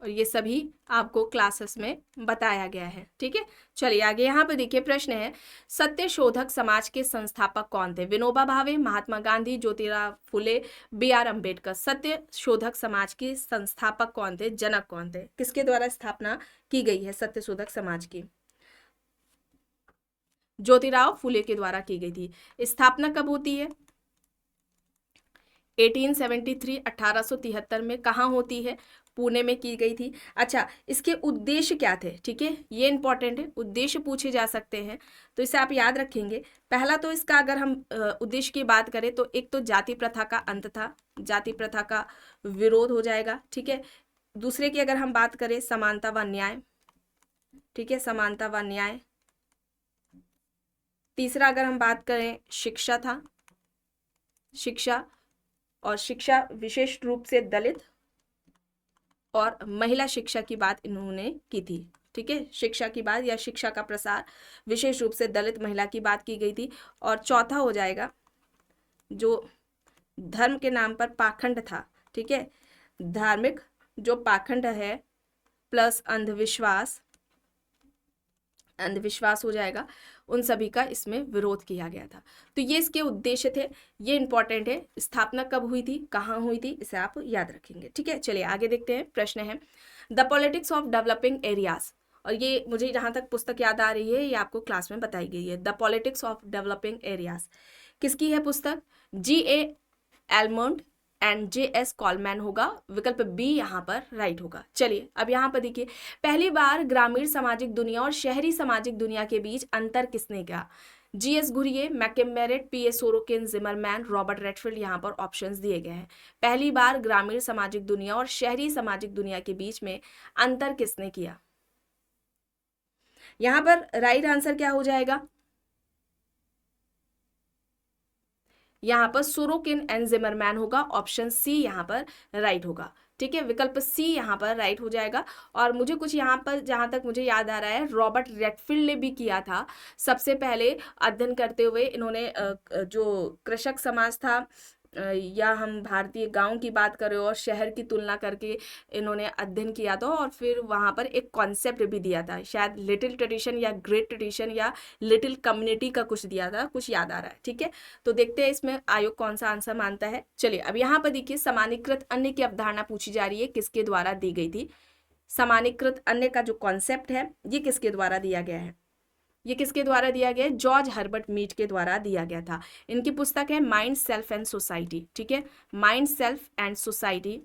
और ये सभी आपको क्लासेस में बताया गया है, ठीक है। चलिए आगे यहाँ पे देखिए, प्रश्न है सत्य शोधक समाज के संस्थापक कौन थे, विनोबा भावे, महात्मा गांधी, ज्योतिराव फुले, B.R. अम्बेडकर। सत्य शोधक समाज के संस्थापक कौन थे, जनक कौन थे, किसके द्वारा स्थापना की गई है सत्य शोधक समाज की, ज्योतिराव फुले के द्वारा की गई थी। स्थापना कब होती है, 1873 1873 में। कहाँ होती है, पुणे में की गई थी। अच्छा, इसके उद्देश्य क्या थे, ठीक है, ये इंपॉर्टेंट है, उद्देश्य पूछे जा सकते हैं तो इसे आप याद रखेंगे। पहला तो इसका अगर हम उद्देश्य की बात करें तो एक तो जाति प्रथा का अंत था, जाति प्रथा का विरोध हो जाएगा, ठीक है। दूसरे की अगर हम बात करें समानता व न्याय, ठीक है, समानता व न्याय। तीसरा अगर हम बात करें शिक्षा था, शिक्षा, और शिक्षा विशेष रूप से दलित और महिला शिक्षा की बात इन्होंने की थी, ठीक है, शिक्षा की बात या शिक्षा का प्रसार विशेष रूप से दलित महिला की बात की गई थी। और चौथा हो जाएगा जो धर्म के नाम पर पाखंड था, ठीक है, धार्मिक जो पाखंड है प्लस अंधविश्वास हो जाएगा, उन सभी का इसमें विरोध किया गया था। तो ये इसके उद्देश्य थे, ये इंपॉर्टेंट है। स्थापना कब हुई थी, कहाँ हुई थी, इसे आप याद रखेंगे, ठीक है। चलिए आगे देखते हैं, प्रश्न है the politics of developing areas, और ये मुझे जहाँ तक पुस्तक याद आ रही है ये आपको क्लास में बताई गई है। The politics of developing areas किसकी है पुस्तक, G.A. Almond and J.S. Coleman होगा, विकल्प बी यहाँ पर राइट होगा। चलिए अब यहाँ पर देखिए, पहली बार ग्रामीण सामाजिक दुनिया और शहरी सामाजिक दुनिया के बीच अंतर किसने किया, G.S. Ghurye, McKim Marriott, P.A. Sorokin, Zimmerman, Robert Redfield. यहाँ पर ऑप्शंस दिए गए हैं। पहली बार ग्रामीण सामाजिक दुनिया और शहरी सामाजिक दुनिया के बीच में अंतर किसने किया, यहाँ पर राइट आंसर क्या हो जाएगा, यहाँ पर सोरोकिन एंड जिमरमैन होगा, ऑप्शन सी यहाँ पर राइट होगा, ठीक है, विकल्प सी यहाँ पर राइट हो जाएगा। और मुझे कुछ यहाँ पर जहाँ तक मुझे याद आ रहा है रॉबर्ट रेडफील्ड ने भी किया था सबसे पहले अध्ययन करते हुए। इन्होंने जो कृषक समाज था या हम भारतीय गांव की बात करें और शहर की तुलना करके इन्होंने अध्ययन किया था, और फिर वहाँ पर एक कॉन्सेप्ट भी दिया था, शायद लिटिल ट्रेडिशन या ग्रेट ट्रेडिशन या लिटिल कम्युनिटी का कुछ दिया था, कुछ याद आ रहा है, ठीक है। तो देखते हैं इसमें आयोग कौन सा आंसर मानता है। चलिए अब यहाँ पर देखिए, समानीकृत अन्य की अवधारणा पूछी जा रही है, किसके द्वारा दी गई थी। समानीकृत अन्य का जो कॉन्सेप्ट है ये किसके द्वारा दिया गया है, ये किसके द्वारा दिया गया है, जॉर्ज हर्बर्ट मीड के द्वारा दिया गया था। इनकी पुस्तक है माइंड, सेल्फ एंड सोसाइटी, ठीक है, माइंड, सेल्फ एंड सोसाइटी,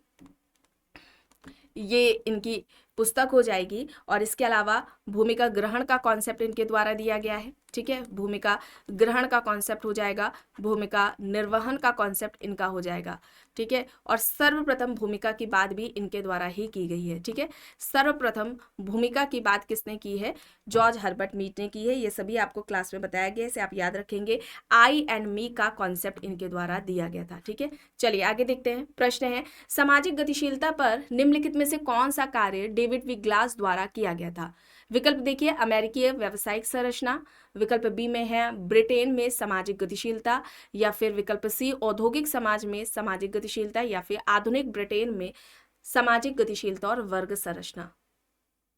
ये इनकी पुस्तक हो जाएगी। और इसके अलावा भूमिका ग्रहण का कॉन्सेप्ट इनके द्वारा दिया गया है, ठीक है, भूमिका ग्रहण का कॉन्सेप्ट हो जाएगा, भूमिका निर्वहन का कॉन्सेप्ट इनका हो जाएगा। ठीक है, और सर्वप्रथम भूमिका की बात भी इनके द्वारा ही की गई है। ठीक है, सर्वप्रथम भूमिका की बात किसने की है? जॉर्ज हर्बर्ट मीड ने की है। ये सभी आपको क्लास में बताया गया है, इसे आप याद रखेंगे। आई एंड मी का कॉन्सेप्ट इनके द्वारा दिया गया था। ठीक है, चलिए आगे देखते हैं। प्रश्न है, सामाजिक गतिशीलता पर निम्नलिखित में से कौन सा कार्य डेविड वी ग्लास द्वारा किया गया था? विकल्प देखिए, अमेरिकी व्यावसायिक संरचना, विकल्प बी में है ब्रिटेन में सामाजिक गतिशीलता, या फिर विकल्प सी औद्योगिक समाज में सामाजिक गतिशीलता, या फिर आधुनिक ब्रिटेन में सामाजिक गतिशीलता और वर्ग संरचना।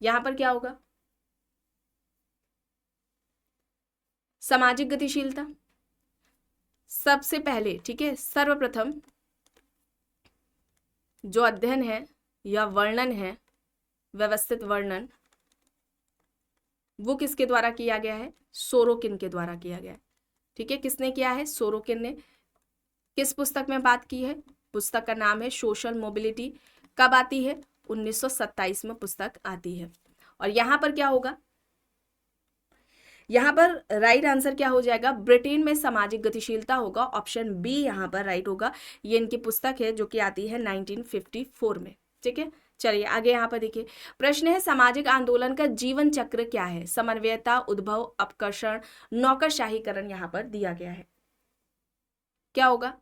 यहां पर क्या होगा? सामाजिक गतिशीलता सबसे पहले। ठीक है, सर्वप्रथम जो अध्ययन है या वर्णन है, व्यवस्थित वर्णन, वो किसके द्वारा किया गया है? सोरोकिन के द्वारा किया गया है। ठीक है, किसने किया है? सोरोकिन ने। किस पुस्तक में बात की है? पुस्तक का नाम है सोशल मोबिलिटी। कब आती है? 1927 में पुस्तक आती है। और यहां पर क्या होगा? यहां पर राइट आंसर क्या हो जाएगा? ब्रिटेन में सामाजिक गतिशीलता होगा। ऑप्शन बी यहां पर राइट होगा। ये इनकी पुस्तक है जो कि आती है 1954 में। ठीक है, चलिए आगे यहाँ पर देखिए। प्रश्न है, सामाजिक आंदोलन का जीवन चक्र क्या है? समन्वयता, उद्भव, अपकर्षण, नौकरशाहीकरण यहाँ पर दिया गया है। क्या होगा?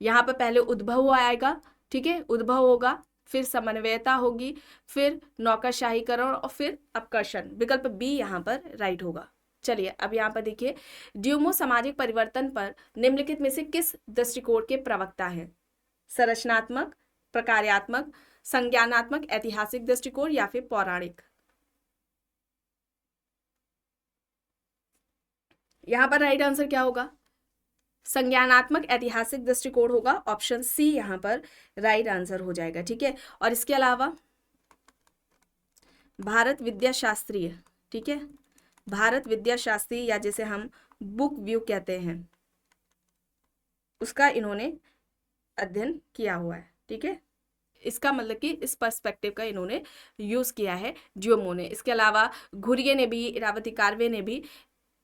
यहाँ पर पहले उद्भव आएगा। ठीक है, उद्भव होगा, फिर समन्वयता होगी, फिर नौकरशाहीकरण और फिर अपकर्षण। विकल्प बी यहाँ पर राइट होगा। चलिए अब यहाँ पर देखिए, ड्यूमो सामाजिक परिवर्तन पर निम्नलिखित में से किस दृष्टिकोण के प्रवक्ता हैं? संरचनात्मक, प्रकार्यात्मक, संज्ञानात्मक, ऐतिहासिक दृष्टिकोण, या फिर पौराणिक? यहाँ पर राइट आंसर क्या होगा? संज्ञानात्मक ऐतिहासिक दृष्टिकोण होगा। ऑप्शन सी यहाँ पर राइट आंसर हो जाएगा। ठीक है, और इसके अलावा भारत विद्या शास्त्रीय, ठीक है, भारत विद्या शास्त्री या जिसे हम बुक व्यू कहते हैं, उसका इन्होंने अध्ययन किया हुआ है। ठीक है, इसका मतलब कि इस पर्सपेक्टिव का इन्होंने यूज किया है ड्यूमो ने। इसके अलावा घुरिये ने भी, इरावती कार्वे ने भी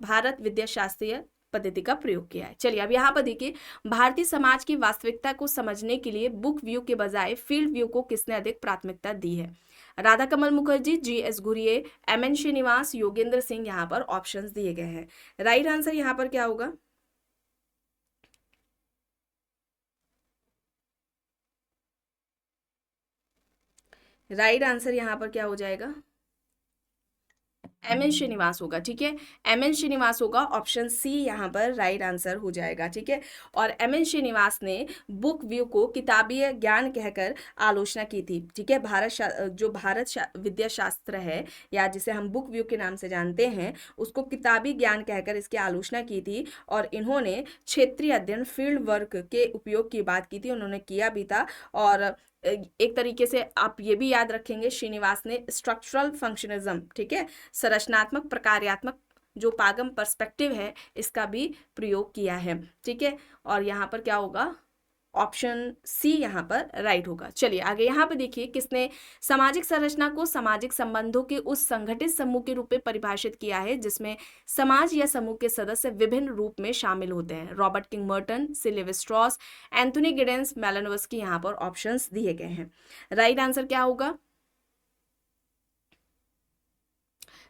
भारत विद्या शास्त्रीय पद्धति का प्रयोग किया है। चलिए अब यहाँ पर देखिए, भारतीय समाज की वास्तविकता को समझने के लिए बुक व्यू के बजाय फील्ड व्यू को किसने अधिक प्राथमिकता दी है? राधा कमल मुखर्जी, जी.एस. घुरिये, एम.एन. श्रीनिवास, योगेंद्र सिंह। यहाँ पर ऑप्शंस दिए गए हैं। राइट आंसर यहाँ पर क्या होगा? राइट आंसर यहाँ पर क्या हो जाएगा? एम.एन. श्रीनिवास होगा। ठीक है, एम.एन. श्रीनिवास होगा। ऑप्शन सी यहाँ पर राइट आंसर हो जाएगा। ठीक है, और एम.एन. श्रीनिवास ने बुक व्यू को किताबीय ज्ञान कहकर आलोचना की थी। ठीक है, जो विद्या शास्त्र है या जिसे हम बुक व्यू के नाम से जानते हैं, उसको किताबी ज्ञान कहकर इसकी आलोचना की थी। और इन्होंने क्षेत्रीय अध्ययन, फील्ड वर्क के उपयोग की बात की थी, उन्होंने किया भी था। और एक तरीके से आप ये भी याद रखेंगे, श्रीनिवास ने स्ट्रक्चरल फंक्शनिज्म, ठीक है, संरचनात्मक प्रकार्यात्मक जो पागम पर्सपेक्टिव है, इसका भी प्रयोग किया है। ठीक है, और यहाँ पर क्या होगा? ऑप्शन सी यहाँ पर राइट होगा। चलिए आगे यहाँ पे देखिए, किसने सामाजिक संरचना को सामाजिक संबंधों के उस संगठित समूह के रूप में परिभाषित किया है जिसमें समाज या समूह के सदस्य विभिन्न रूप में शामिल होते हैं? रॉबर्ट किंग मर्टन, सी लेविस स्ट्रॉस, एंथोनी गिडेंस, मेलानोव्स्की। यहाँ पर ऑप्शंस दिए गए हैं। राइट आंसर क्या होगा?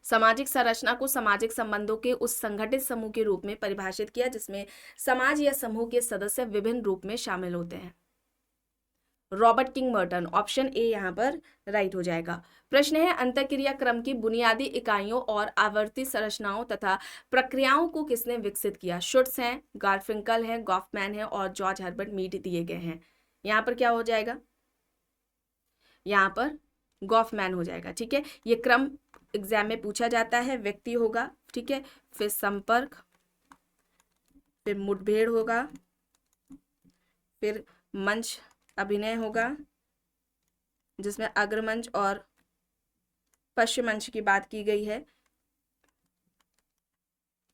सामाजिक संरचना को सामाजिक संबंधों के उस संगठित समूह के रूप में परिभाषित किया जिसमें समाज या समूह के सदस्य विभिन्न रूप में शामिल होते हैं। Robert king Merton. Option A यहाँ पर राइट हो जाएगा। प्रश्न है, अंतःक्रिया क्रम की बुनियादी इकाइयों और आवर्ती संरचनाओं तथा प्रक्रियाओं को किसने विकसित किया? शुट्स हैं, गार्फिंकल है, गॉफमैन है और जॉर्ज हर्बर्ट मीड दिए गए हैं। यहाँ पर क्या हो जाएगा? यहाँ पर गॉफमैन हो जाएगा। ठीक है, ये क्रम एग्जाम में पूछा जाता है। व्यक्ति होगा, ठीक है, फिर संपर्क, फिर मुठभेड़ होगा, फिर मंच अभिनय होगा जिसमें अग्रमंच और पश्चिमंच की बात की गई है,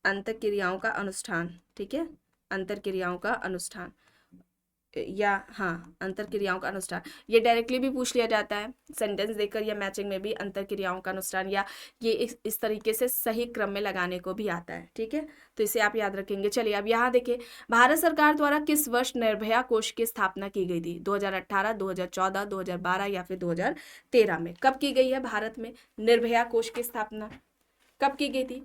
अंतःक्रियाओं का अनुष्ठान। ठीक है, अंतःक्रियाओं का अनुष्ठान। या हाँ अंतर क्रियाओं का अनुष्ठान, ये डायरेक्टली भी पूछ लिया जाता है सेंटेंस देकर, या मैचिंग में भी अंतर क्रियाओं का अनुष्ठान, या ये इस तरीके से सही क्रम में लगाने को भी आता है। ठीक है, तो इसे आप याद रखेंगे। चलिए अब यहाँ देखिए, भारत सरकार द्वारा किस वर्ष निर्भया कोष की स्थापना की गई थी? 2018, 2014, 2012 या फिर 2013 में? कब की गई है भारत में निर्भया कोष की स्थापना? कब की गई थी?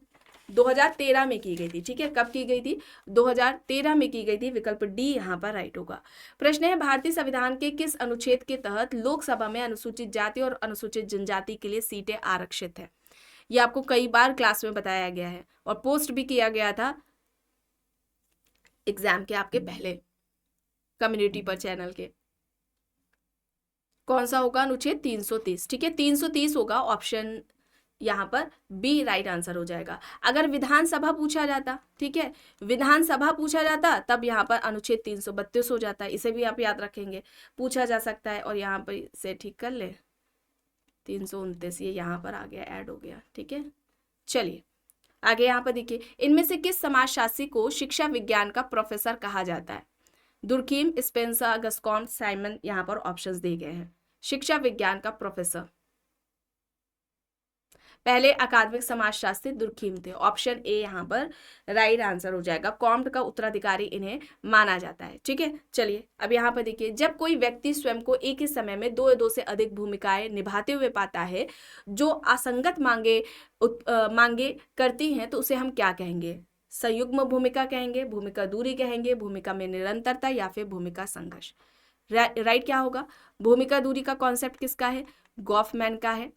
2013 में की गई थी। ठीक है, कब की गई थी? 2013 में की गई थी। विकल्प डी यहाँ पर राइट होगा। प्रश्न है, भारतीय संविधान के किस अनुच्छेद के तहत लोकसभा में अनुसूचित जाति और अनुसूचित जनजाति के लिए सीटें आरक्षित है? ये आपको कई बार क्लास में बताया गया है और पोस्ट भी किया गया था एग्जाम के आपके पहले कम्युनिटी पर चैनल के। कौन सा होगा? अनुच्छेद 330। ठीक है, 330 होगा। ऑप्शन यहाँ पर बी राइट आंसर हो जाएगा। अगर विधानसभा पूछा जाता, ठीक है, विधानसभा पूछा जाता तब यहाँ पर अनुच्छेद 332 हो जाता है। इसे भी आप याद रखेंगे, पूछा जा सकता है। और यहाँ पर इसे ठीक कर ले, 329 ये यहाँ पर आ गया, ऐड हो गया। ठीक है, चलिए आगे यहाँ पर देखिए, इनमें से किस समाजशास्त्री को शिक्षा विज्ञान का प्रोफेसर कहा जाता है? दुर्खीम, स्पेंसर, गस्कॉन, साइमन, यहाँ पर ऑप्शंस दिए गए हैं। शिक्षा विज्ञान का प्रोफेसर पहले अकादमिक समाजशास्त्री दुर्खीम थे। ऑप्शन ए यहाँ पर राइट आंसर हो जाएगा। कॉम्ट का उत्तराधिकारी इन्हें माना जाता है। ठीक है, चलिए अब यहाँ पर देखिए, जब कोई व्यक्ति स्वयं को एक ही समय में दो या दो से अधिक भूमिकाएं निभाते हुए पाता है जो असंगत मांगे करती हैं, तो उसे हम क्या कहेंगे? संयुग्म भूमिका कहेंगे, भूमिका दूरी कहेंगे, भूमिका में निरंतरता, या फिर भूमिका संघर्ष? राइट क्या होगा? भूमिका दूरी का कॉन्सेप्ट किसका है? गॉफमैन का है।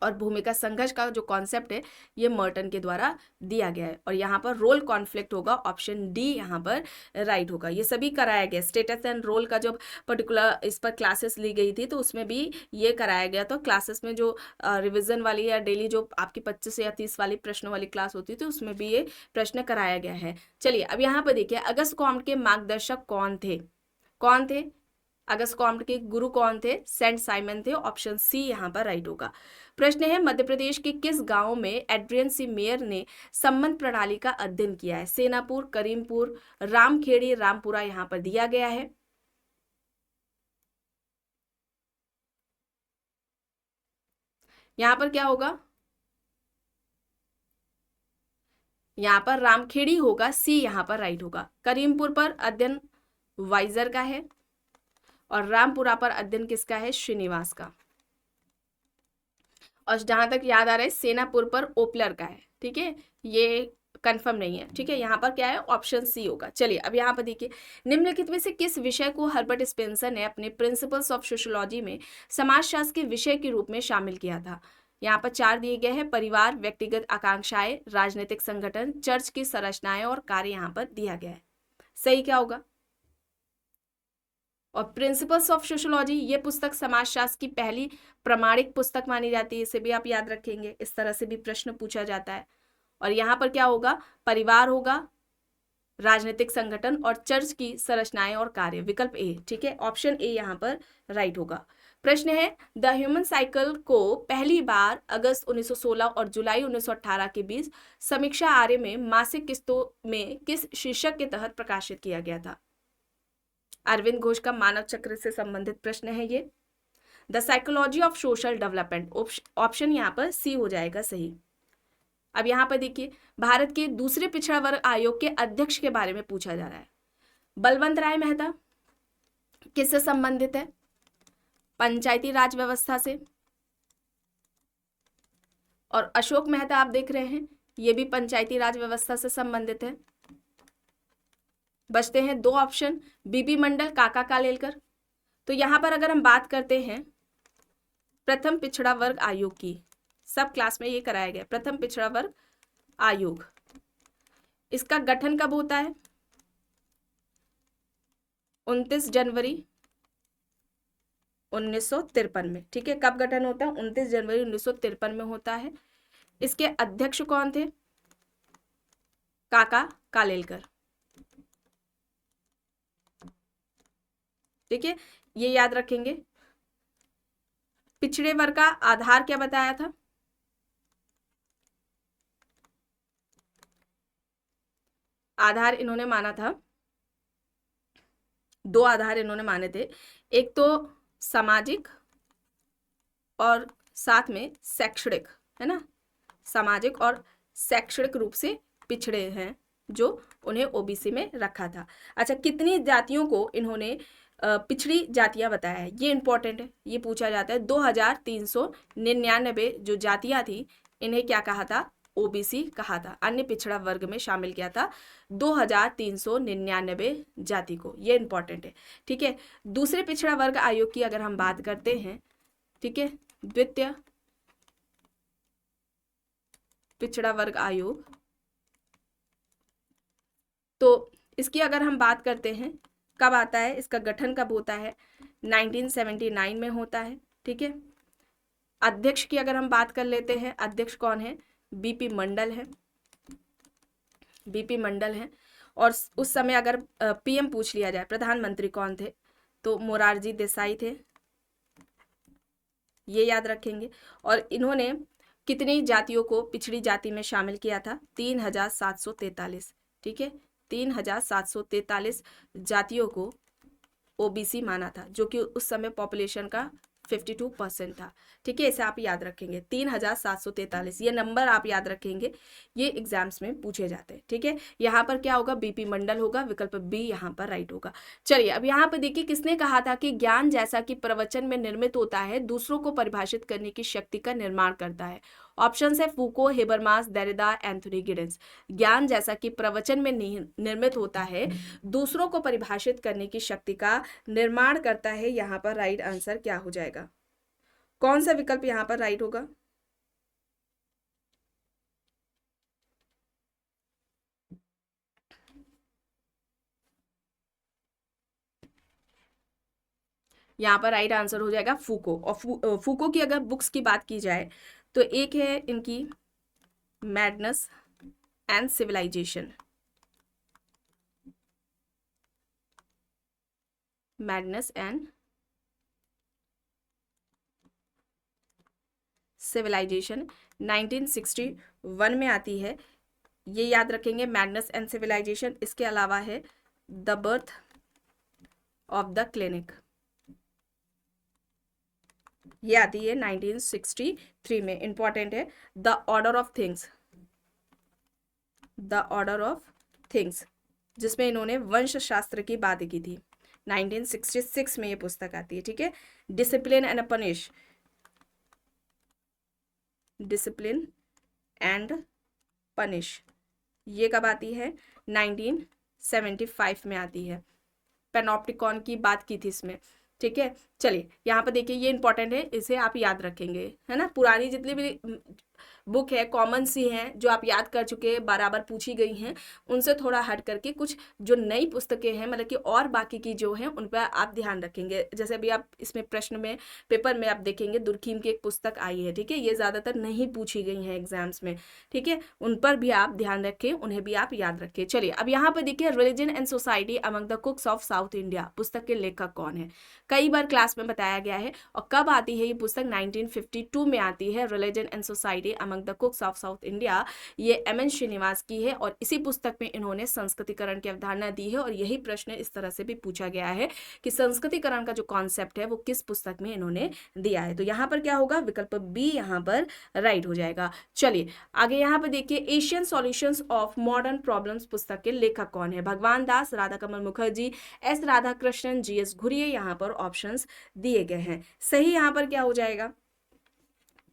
और भूमिका संघर्ष का जो कॉन्सेप्ट है ये मर्टन के द्वारा दिया गया है। और यहाँ पर रोल कॉन्फ्लिक्ट होगा। ऑप्शन डी यहाँ पर राइट होगा। ये सभी कराया गया। स्टेटस एंड रोल का जो पर्टिकुलर इस पर क्लासेस ली गई थी तो उसमें भी ये कराया गया। तो क्लासेस में जो रिविजन वाली या डेली जो आपकी 25 या 30 वाली प्रश्नों वाली क्लास होती थी उसमें भी ये प्रश्न कराया गया है। चलिए अब यहाँ पर देखिए, अगस्त कॉम्ट के मार्गदर्शक कौन थे? कौन थे अगस्त कॉम्ट के गुरु? कौन थे? सेंट साइमन थे। ऑप्शन सी यहाँ पर राइट होगा। प्रश्न है, मध्य प्रदेश के किस गांव में एड्रियन सी मेयर ने संबंध प्रणाली का अध्ययन किया है? सेनापुर, करीमपुर, रामखेड़ी, रामपुरा यहाँ पर दिया गया है। यहाँ पर क्या होगा? यहाँ पर रामखेड़ी होगा। सी यहाँ पर राइट होगा। करीमपुर पर अध्ययन वाइजर का है और रामपुरा पर अध्ययन किसका है? श्रीनिवास का। और जहां तक याद आ रहा है सेनापुर पर ओपलर का है। ठीक है, ये कंफर्म नहीं है। ठीक है, यहाँ पर क्या है? ऑप्शन सी होगा। चलिए अब यहाँ पर देखिए, निम्नलिखित में से किस विषय को हर्बर्ट स्पेंसर ने अपने प्रिंसिपल्स ऑफ सोशियोलॉजी में समाजशास्त्र के विषय के रूप में शामिल किया था? यहाँ पर 4 दिए गए हैं। परिवार, व्यक्तिगत आकांक्षाएं, राजनीतिक संगठन, चर्च की संरचनाएं और कार्य यहाँ पर दिया गया है। सही क्या होगा? और प्रिंसिपल्स ऑफ सोशियोलॉजी ये पुस्तक समाजशास्त्र की पहली प्रमाणिक पुस्तक मानी जाती है। इसे भी आप याद रखेंगे, इस तरह से भी प्रश्न पूछा जाता है। और यहाँ पर क्या होगा? परिवार होगा, राजनीतिक संगठन और चर्च की संरचनाएं और कार्य। विकल्प ए। ठीक है, ऑप्शन ए यहाँ पर राइट होगा। प्रश्न है, द ह्यूमन साइकिल को पहली बार अगस्त 1916 और जुलाई 1918 के बीच समीक्षा आर्य में मासिक किस्तों में किस शीर्षक के तहत प्रकाशित किया गया था? अरविंद घोष का मानव चक्र से संबंधित प्रश्न है ये। The psychology of social development. Option यहाँ पर सी हो जाएगा सही। अब यहाँ पर देखिए, भारत के दूसरे पिछड़ा वर्ग आयोग के अध्यक्ष के बारे में पूछा जा रहा है। बलवंत राय मेहता किससे संबंधित है? पंचायती राज व्यवस्था से। और अशोक मेहता आप देख रहे हैं, ये भी पंचायती राज व्यवस्था से संबंधित है। बचते हैं 2 ऑप्शन, बीबी मंडल, काका कालेलकर। तो यहां पर अगर हम बात करते हैं प्रथम पिछड़ा वर्ग आयोग की, सब क्लास में ये कराया गया। प्रथम पिछड़ा वर्ग आयोग, इसका गठन कब होता है? 29 जनवरी 1953 में। ठीक है, कब गठन होता है? 29 जनवरी 1953 में होता है। इसके अध्यक्ष कौन थे? काका कालेलकर। ठीक है, ये याद रखेंगे। पिछड़े वर्ग का आधार क्या बताया था? आधार इन्होंने माना था दो आधार इन्होंने माने थे, एक तो सामाजिक और साथ में शैक्षणिक, है ना, सामाजिक और शैक्षणिक रूप से पिछड़े हैं, जो उन्हें ओबीसी में रखा था। अच्छा, कितनी जातियों को इन्होंने पिछड़ी जातियां बताया है, ये इंपॉर्टेंट है, ये पूछा जाता है। 2399 जो जातियां थी, इन्हें क्या कहा था, ओबीसी कहा था, अन्य पिछड़ा वर्ग में शामिल किया था 2399 जाति को, ये इंपॉर्टेंट है, ठीक है। दूसरे पिछड़ा वर्ग आयोग की अगर हम बात करते हैं, ठीक है, द्वितीय पिछड़ा वर्ग आयोग, तो इसकी अगर हम बात करते हैं कब आता है, इसका गठन कब होता है, 1979 में होता है, ठीक है। अध्यक्ष की अगर हम बात कर लेते हैं, अध्यक्ष कौन है, बीपी मंडल है, बीपी मंडल है। और उस समय अगर पीएम पूछ लिया जाए, प्रधानमंत्री कौन थे, तो मोरारजी देसाई थे, ये याद रखेंगे। और इन्होंने कितनी जातियों को पिछड़ी जाति में शामिल किया था, 3743, ठीक है, 3743 जातियों को ओबीसी माना था, जो कि उस समय पॉपुलेशन का 52% था, ठीक है। इसे आप याद रखेंगे, 3743, ये नंबर आप याद रखेंगे, ये एग्जाम्स में पूछे जाते हैं, ठीक है। यहाँ पर क्या होगा, बीपी मंडल होगा, विकल्प बी यहाँ पर राइट होगा। चलिए, अब यहाँ पर देखिए किसने कहा था कि ज्ञान जैसा कि प्रवचन में निर्मित होता है, दूसरों को परिभाषित करने की शक्ति का निर्माण करता है। ऑप्शन है फूको, हेबरमास, देरिडा, एंथोनी गिडेंस। ज्ञान जैसा कि प्रवचन में निर्मित होता है, दूसरों को परिभाषित करने की शक्ति का निर्माण करता है, यहाँ पर राइट आंसर क्या हो जाएगा, कौन सा विकल्प यहाँ पर राइट होगा, यहाँ पर राइट आंसर हो जाएगा फूको। और फूको की अगर बुक्स की बात की जाए तो एक है इनकी madness and civilisation, madness and civilisation 1961 में आती है, ये याद रखेंगे, मैडनेस एंड सिविलाइजेशन। इसके अलावा है the birth of the clinic, ये आती है 1963 में, इंपॉर्टेंट है। The order of things, the order of things, जिसमें इन्होंने वंश शास्त्र की बात की थी, 1966 में ये पुस्तक आती है, ठीक है। Discipline and punish, discipline and punish, ये कब आती है, 1975 में आती है। पैनोप्टिकॉन की बात की थी इसमें, ठीक है। चलिए, यहाँ पर देखिए, ये इंपॉर्टेंट है, इसे आप याद रखेंगे, है ना। पुरानी जितनी भी बुक है, कॉमन सी हैं, जो आप याद कर चुके, बराबर पूछी गई हैं, उनसे थोड़ा हट करके कुछ जो नई पुस्तकें हैं, मतलब कि और बाकी की जो हैं, उन पर आप ध्यान रखेंगे। जैसे अभी आप इसमें प्रश्न में, पेपर में आप देखेंगे, दुर्खीम की एक पुस्तक आई है, ठीक है, ये ज़्यादातर नहीं पूछी गई हैं एग्जाम्स में, ठीक है, उन पर भी आप ध्यान रखें, उन्हें भी आप याद रखें। चलिए, अब यहाँ पर देखिए, religion and society among the कुक्स of south India, पुस्तक के लेखक कौन है, कई बार क्लास में बताया गया है। और कब आती है ये पुस्तक, 1952 में आती है, religion and society among the कुक्स of south India, ये एमएन श्रीनिवास की है। और इसी पुस्तक में इन्होंने संस्कृतिकरण की अवधारणा दी है, और यही प्रश्न इस तरह से भी पूछा गया है कि संस्कृतिकरण का जो कॉन्सेप्ट है वो किस पुस्तक में इन्होंने दिया है। तो यहाँ पर क्या होगा, विकल्प बी यहाँ पर राइट हो जाएगा। चलिए आगे, यहाँ पर देखिए, Asian solutions of modern problems पुस्तक के लेखक कौन है, भगवान दास, राधा कमल मुखर्जी, एस राधाकृष्णन, जीएस घुरिये, यहाँ पर ऑप्शंस दिए गए हैं। सही यहाँ पर क्या हो जाएगा,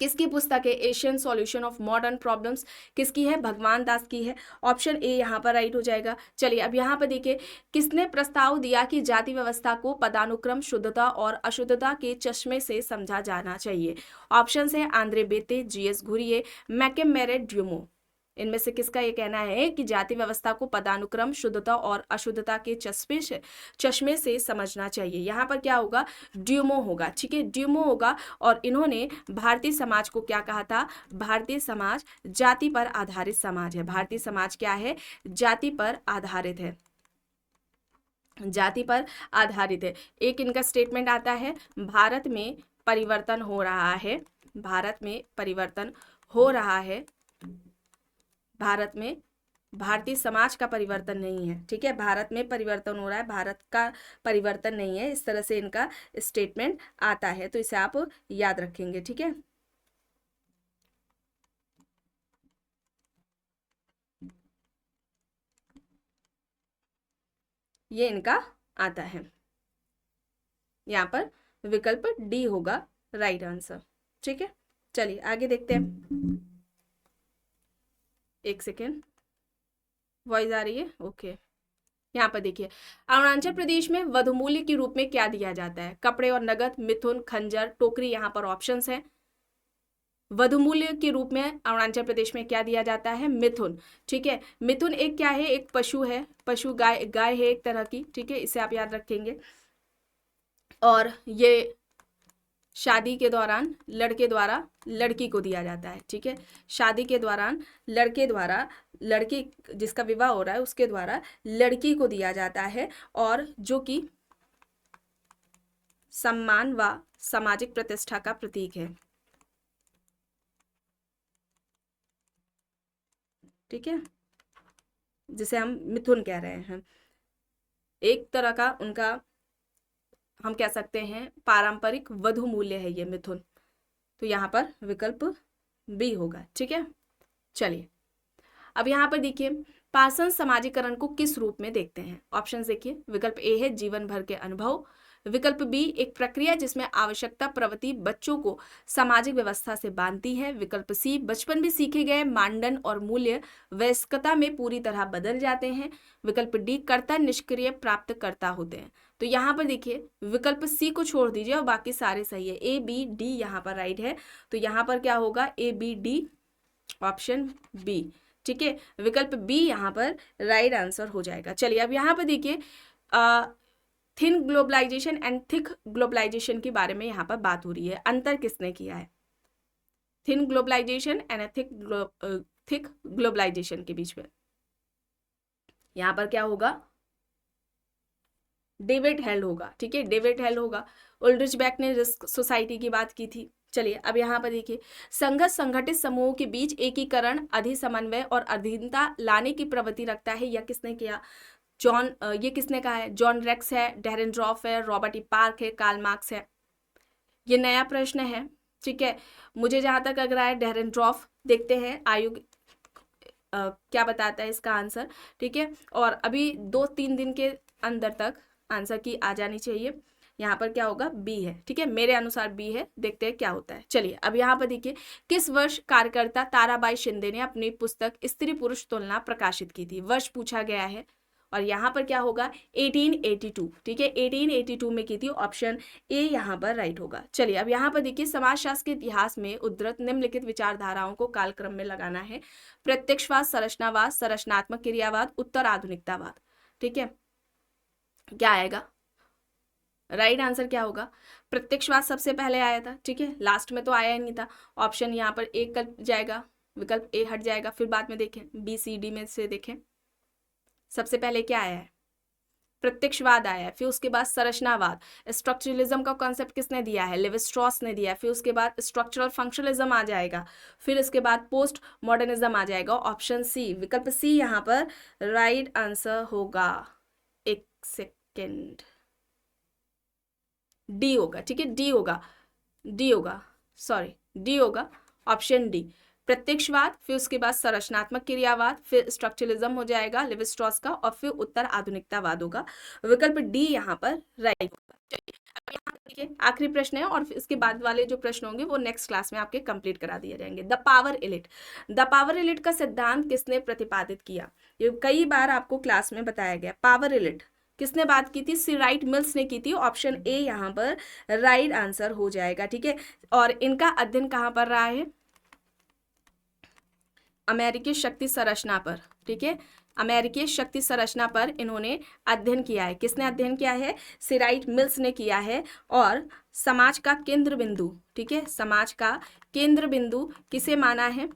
किसकी पुस्तक है, Asian solution of modern problems, किसकी है, भगवान दास की है, ऑप्शन ए यहाँ पर राइट हो जाएगा। चलिए, अब यहाँ पर देखिए, किसने प्रस्ताव दिया कि जाति व्यवस्था को पदानुक्रम, शुद्धता और अशुद्धता के चश्मे से समझा जाना चाहिए। ऑप्शन है आंद्रे बेते, जीएस घुरिये, मैकम मेरेट, ड्यूमो। इनमें से किसका ये कहना है कि जाति व्यवस्था को पदानुक्रम, शुद्धता और अशुद्धता के चश्मे से समझना चाहिए। यहाँ पर क्या होगा, ड्यूमो होगा, ठीक है, ड्यूमो होगा। और इन्होंने भारतीय समाज को क्या कहा था, भारतीय समाज जाति पर आधारित समाज है। भारतीय समाज क्या है, जाति पर आधारित है, जाति पर आधारित है। एक इनका स्टेटमेंट आता है, भारत में परिवर्तन हो रहा है, भारत में परिवर्तन हो रहा है, भारत में भारतीय समाज का परिवर्तन नहीं है, ठीक है, भारत में परिवर्तन हो रहा है, भारत का परिवर्तन नहीं है, इस तरह से इनका स्टेटमेंट आता है, तो इसे आप याद रखेंगे, ठीक है। ये इनका आता है, यहाँ पर विकल्प डी होगा राइट आंसर, ठीक है। चलिए आगे देखते हैं, एक सेकेंड, वॉइस आ रही है, ओके। यहाँ पर देखिए, अरुणाचल प्रदेश में वधुमूल्य के रूप में क्या दिया जाता है? कपड़े और नगद, मिथुन, खंजर, टोकरी, यहाँ पर ऑप्शंस हैं। वधुमूल्य के रूप में अरुणाचल प्रदेश में क्या दिया जाता है? मिथुन, ठीक है। मिथुन एक क्या है? एक पशु है, पशु गाय, गाय है एक तरह की, ठीक है, इसे आप याद रखेंगे। और ये शादी के दौरान लड़के द्वारा लड़की को दिया जाता है, ठीक है, शादी के दौरान लड़के द्वारा, लड़की जिसका विवाह हो रहा है उसके द्वारा लड़की को दिया जाता है, और जो कि सम्मान व सामाजिक प्रतिष्ठा का प्रतीक है, ठीक है, जिसे हम मिथुन कह रहे हैं। एक तरह का उनका हम कह सकते हैं पारंपरिक वधु मूल्य है ये मिथुन, तो यहाँ पर विकल्प बी होगा, ठीक है। चलिए अब यहाँ पर देखिए, पाषाण समाजीकरण को किस रूप में देखते हैं? ऑप्शन देखिए, विकल्प ए है जीवन भर के अनुभव, विकल्प बी एक प्रक्रिया जिसमें आवश्यकता प्रवृत्ति बच्चों को सामाजिक व्यवस्था से बांधती है, विकल्प सी बचपन में सीखे गए मानदंड और मूल्य वयस्कता में पूरी तरह बदल जाते हैं, विकल्प डी कर्ता निष्क्रिय प्राप्तकर्ता होते हैं। तो यहाँ पर देखिए, विकल्प सी को छोड़ दीजिए और बाकी सारे सही है, ए बी डी यहाँ पर राइट है, तो यहाँ पर क्या होगा? A B D, option B, ठीक है, विकल्प बी यहाँ पर राइट आंसर हो जाएगा। चलिए अब यहाँ पर देखिए, thin globalisation and thick globalisation के बारे में यहाँ पर बात हो रही है, अंतर किसने किया है thin globalisation and thick globalisation के बीच में? यहाँ पर क्या होगा? डेविड हेल होगा, ठीक है, डेविड हेल होगा। उल्ड्रिच बेक ने रिस्क सोसाइटी की बात की थी। चलिए अब यहाँ पर देखिए, संघर्ष संगठित समूहों के बीच एकीकरण, अधिसमन्वय और अधीनता लाने की प्रवृत्ति रखता है, यह किसने किया? ये किसने कहा है? जॉन रेक्स है, डेरेनड्रॉफ है, रॉबर्ट ई पार्क है, कार्ल मार्क्स है। ये नया प्रश्न है, ठीक है, मुझे जहां तक लग रहा है डेरेनड्रॉफ। देखते हैं आयु क्या बताता है इसका आंसर, ठीक है, और अभी 2-3 दिन के अंदर तक आंसर की आ जानी चाहिए। यहाँ पर क्या होगा? बी है, ठीक है, मेरे अनुसार बी है, देखते हैं क्या होता है। चलिए अब यहाँ पर देखिए, किस वर्ष कार्यकर्ता ताराबाई शिंदे ने अपनी पुस्तक स्त्री पुरुष तुलना प्रकाशित की थी? वर्ष पूछा गया है, और यहाँ पर क्या होगा? 1882, ठीक है, 1882 में की थी, ऑप्शन ए यहाँ पर राइट होगा। चलिए अब यहाँ पर देखिए, समाजशास्त्र के इतिहास में उद्धृत निम्नलिखित विचारधाराओं को कालक्रम में लगाना है। प्रत्यक्षवाद, संरचनावाद, संरचनात्मक क्रियावाद, उत्तर आधुनिकतावाद, ठीक है, क्या आएगा? राइट आंसर क्या होगा? प्रत्यक्षवाद सबसे पहले आया था, ठीक है, लास्ट में तो आया ही नहीं था, ऑप्शन यहाँ पर एक कट जाएगा, विकल्प ए हट जाएगा, फिर बाद में देखें बी सी डी में से देखें, सबसे पहले क्या आया है? प्रत्यक्षवाद आया है, फिर उसके बाद संरचनावाद, स्ट्रक्चरलिज्म का कॉन्सेप्ट किसने दिया है? लेवी स्ट्रॉस ने दिया है, फिर उसके बाद स्ट्रक्चरल फंक्शनलिज्म आ जाएगा, फिर इसके बाद पोस्ट मॉडर्निज्म आ जाएगा, ऑप्शन सी, विकल्प सी यहाँ पर राइट आंसर होगा। एक सेकेंड, डी होगा, ठीक है, डी होगा, डी होगा, सॉरी, डी होगा, ऑप्शन डी, प्रत्यक्षवाद, फिर उसके बाद संरचनात्मक क्रियावाद, फिर स्ट्रक्चरलिज्म हो जाएगा लेवी स्ट्रॉस का, और फिर उत्तर आधुनिकतावाद होगा, विकल्प डी यहाँ पर राइट होगा। चलिए अब यहाँ देखिए, आखिरी प्रश्न है, और इसके बाद वाले जो प्रश्न होंगे वो नेक्स्ट क्लास में आपके कंप्लीट करा दिए जाएंगे। The power elite, the power elite का सिद्धांत किसने प्रतिपादित किया? ये कई बार आपको क्लास में बताया गया। पावर एलिट किसने बात की थी? सी राइट मिल्स ने की थी, ऑप्शन ए यहाँ पर राइट आंसर हो जाएगा, ठीक है, और इनका अध्ययन कहाँ पर रहा है? अमेरिकी शक्ति संरचना पर, ठीक है, अमेरिकी शक्ति संरचना पर इन्होंने अध्ययन किया है। किसने अध्ययन किया है? सिराइट मिल्स ने किया है। और समाज का केंद्र बिंदु, ठीक है, समाज का केंद्र बिंदु किसे माना है?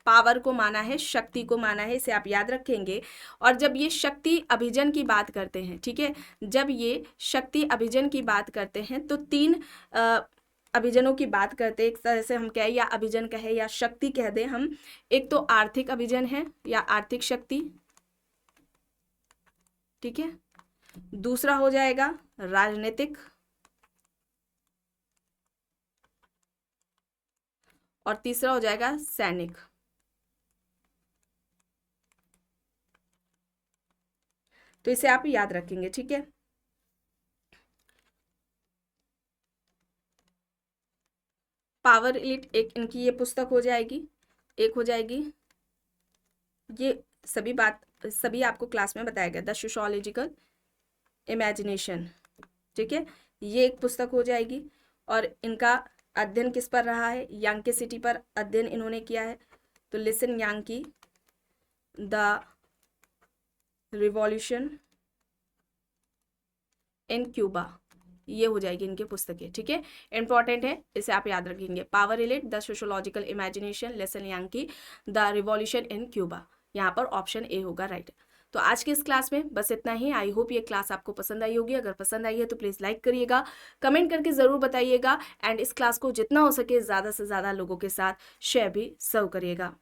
पावर को माना है, शक्ति को माना है, इसे आप याद रखेंगे। और जब ये शक्ति अभिजन की बात करते हैं, ठीक है, जब ये शक्ति अभिजन की बात करते हैं तो 3 अभिजनों की बात करते हैं, एक तरह से हम कहें या अभिजन कहें या शक्ति कह दें हम। एक तो आर्थिक अभिजन है या आर्थिक शक्ति, ठीक है। दूसरा हो जाएगा राजनीतिक, और तीसरा हो जाएगा सैनिक। तो इसे आप याद रखेंगे, ठीक है। पावर इलिट एक इनकी ये पुस्तक हो जाएगी, एक हो जाएगी ये सभी आपको क्लास में बताया गया, द सोशियोलॉजिकल इमेजिनेशन, ठीक है, ये एक पुस्तक हो जाएगी। और इनका अध्ययन किस पर रहा है, यांकी सिटी पर अध्ययन इन्होंने किया है। तो listen Yankee, the revolution in Cuba, ये हो जाएगी इनकी पुस्तकें, ठीक है। इंपॉर्टेंट है, इसे आप याद रखेंगे। Power elite, the sociological imagination, listen Yankee, the revolution in Cuba, यहाँ पर ऑप्शन ए होगा राइट। तो आज की इस क्लास में बस इतना ही। आई होप ये क्लास आपको पसंद आई होगी। अगर पसंद आई है तो प्लीज़ लाइक करिएगा, कमेंट करके ज़रूर बताइएगा, एंड इस क्लास को जितना हो सके ज़्यादा से ज़्यादा लोगों के साथ शेयर भी सर्व करिएगा।